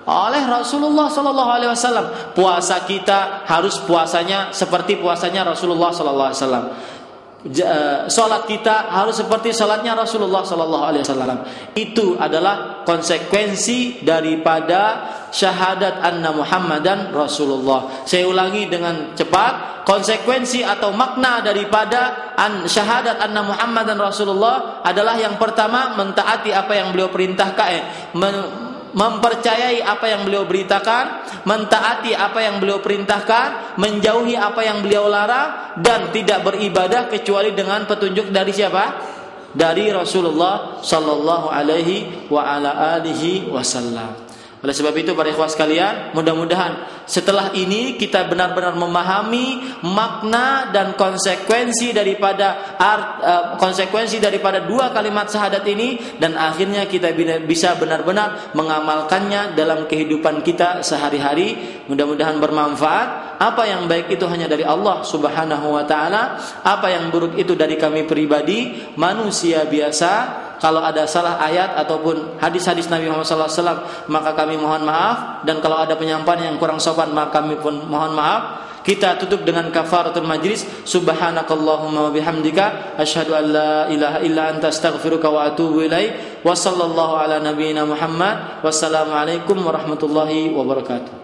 Oleh Rasulullah sallallahu alaihi wasallam. Puasa kita harus puasanya seperti puasanya Rasulullah sallallahu alaihi wasallam. Salat kita harus seperti salatnya Rasulullah sallallahu alaihi wasallam. Itu adalah konsekuensi daripada syahadat anna Muhammadan Rasulullah. Saya ulangi dengan cepat. Konsekuensi atau makna daripada syahadat anna Muhammadan Rasulullah adalah yang pertama, mentaati apa yang beliau perintahkan, mempercayai apa yang beliau beritakan, mentaati apa yang beliau perintahkan, menjauhi apa yang beliau larang, dan tidak beribadah kecuali dengan petunjuk dari siapa? Dari Rasulullah sallallahu alaihi wa ala alihi wasallam. Oleh sebab itu para ikhwah sekalian, mudah-mudahan setelah ini kita benar-benar memahami makna dan konsekuensi daripada dua kalimat syahadat ini, dan akhirnya kita bisa benar-benar mengamalkannya dalam kehidupan kita sehari-hari. Mudah-mudahan bermanfaat. Apa yang baik itu hanya dari Allah Subhanahu wa taala, apa yang buruk itu dari kami pribadi, manusia biasa. Kalau ada salah ayat ataupun hadis-hadis Nabi Muhammad SAW, maka kami mohon maaf. Dan kalau ada penyampaian yang kurang sopan, maka kami pun mohon maaf. Kita tutup dengan kafaratul majlis. Subhanakallahumma wa bihamdika asyhadu an la ilaha illa anta astaghfiruka wa atubu ilaik. Wa sallallahu ala nabiyyina Muhammad. Wassalamualaikum warahmatullahi wabarakatuh.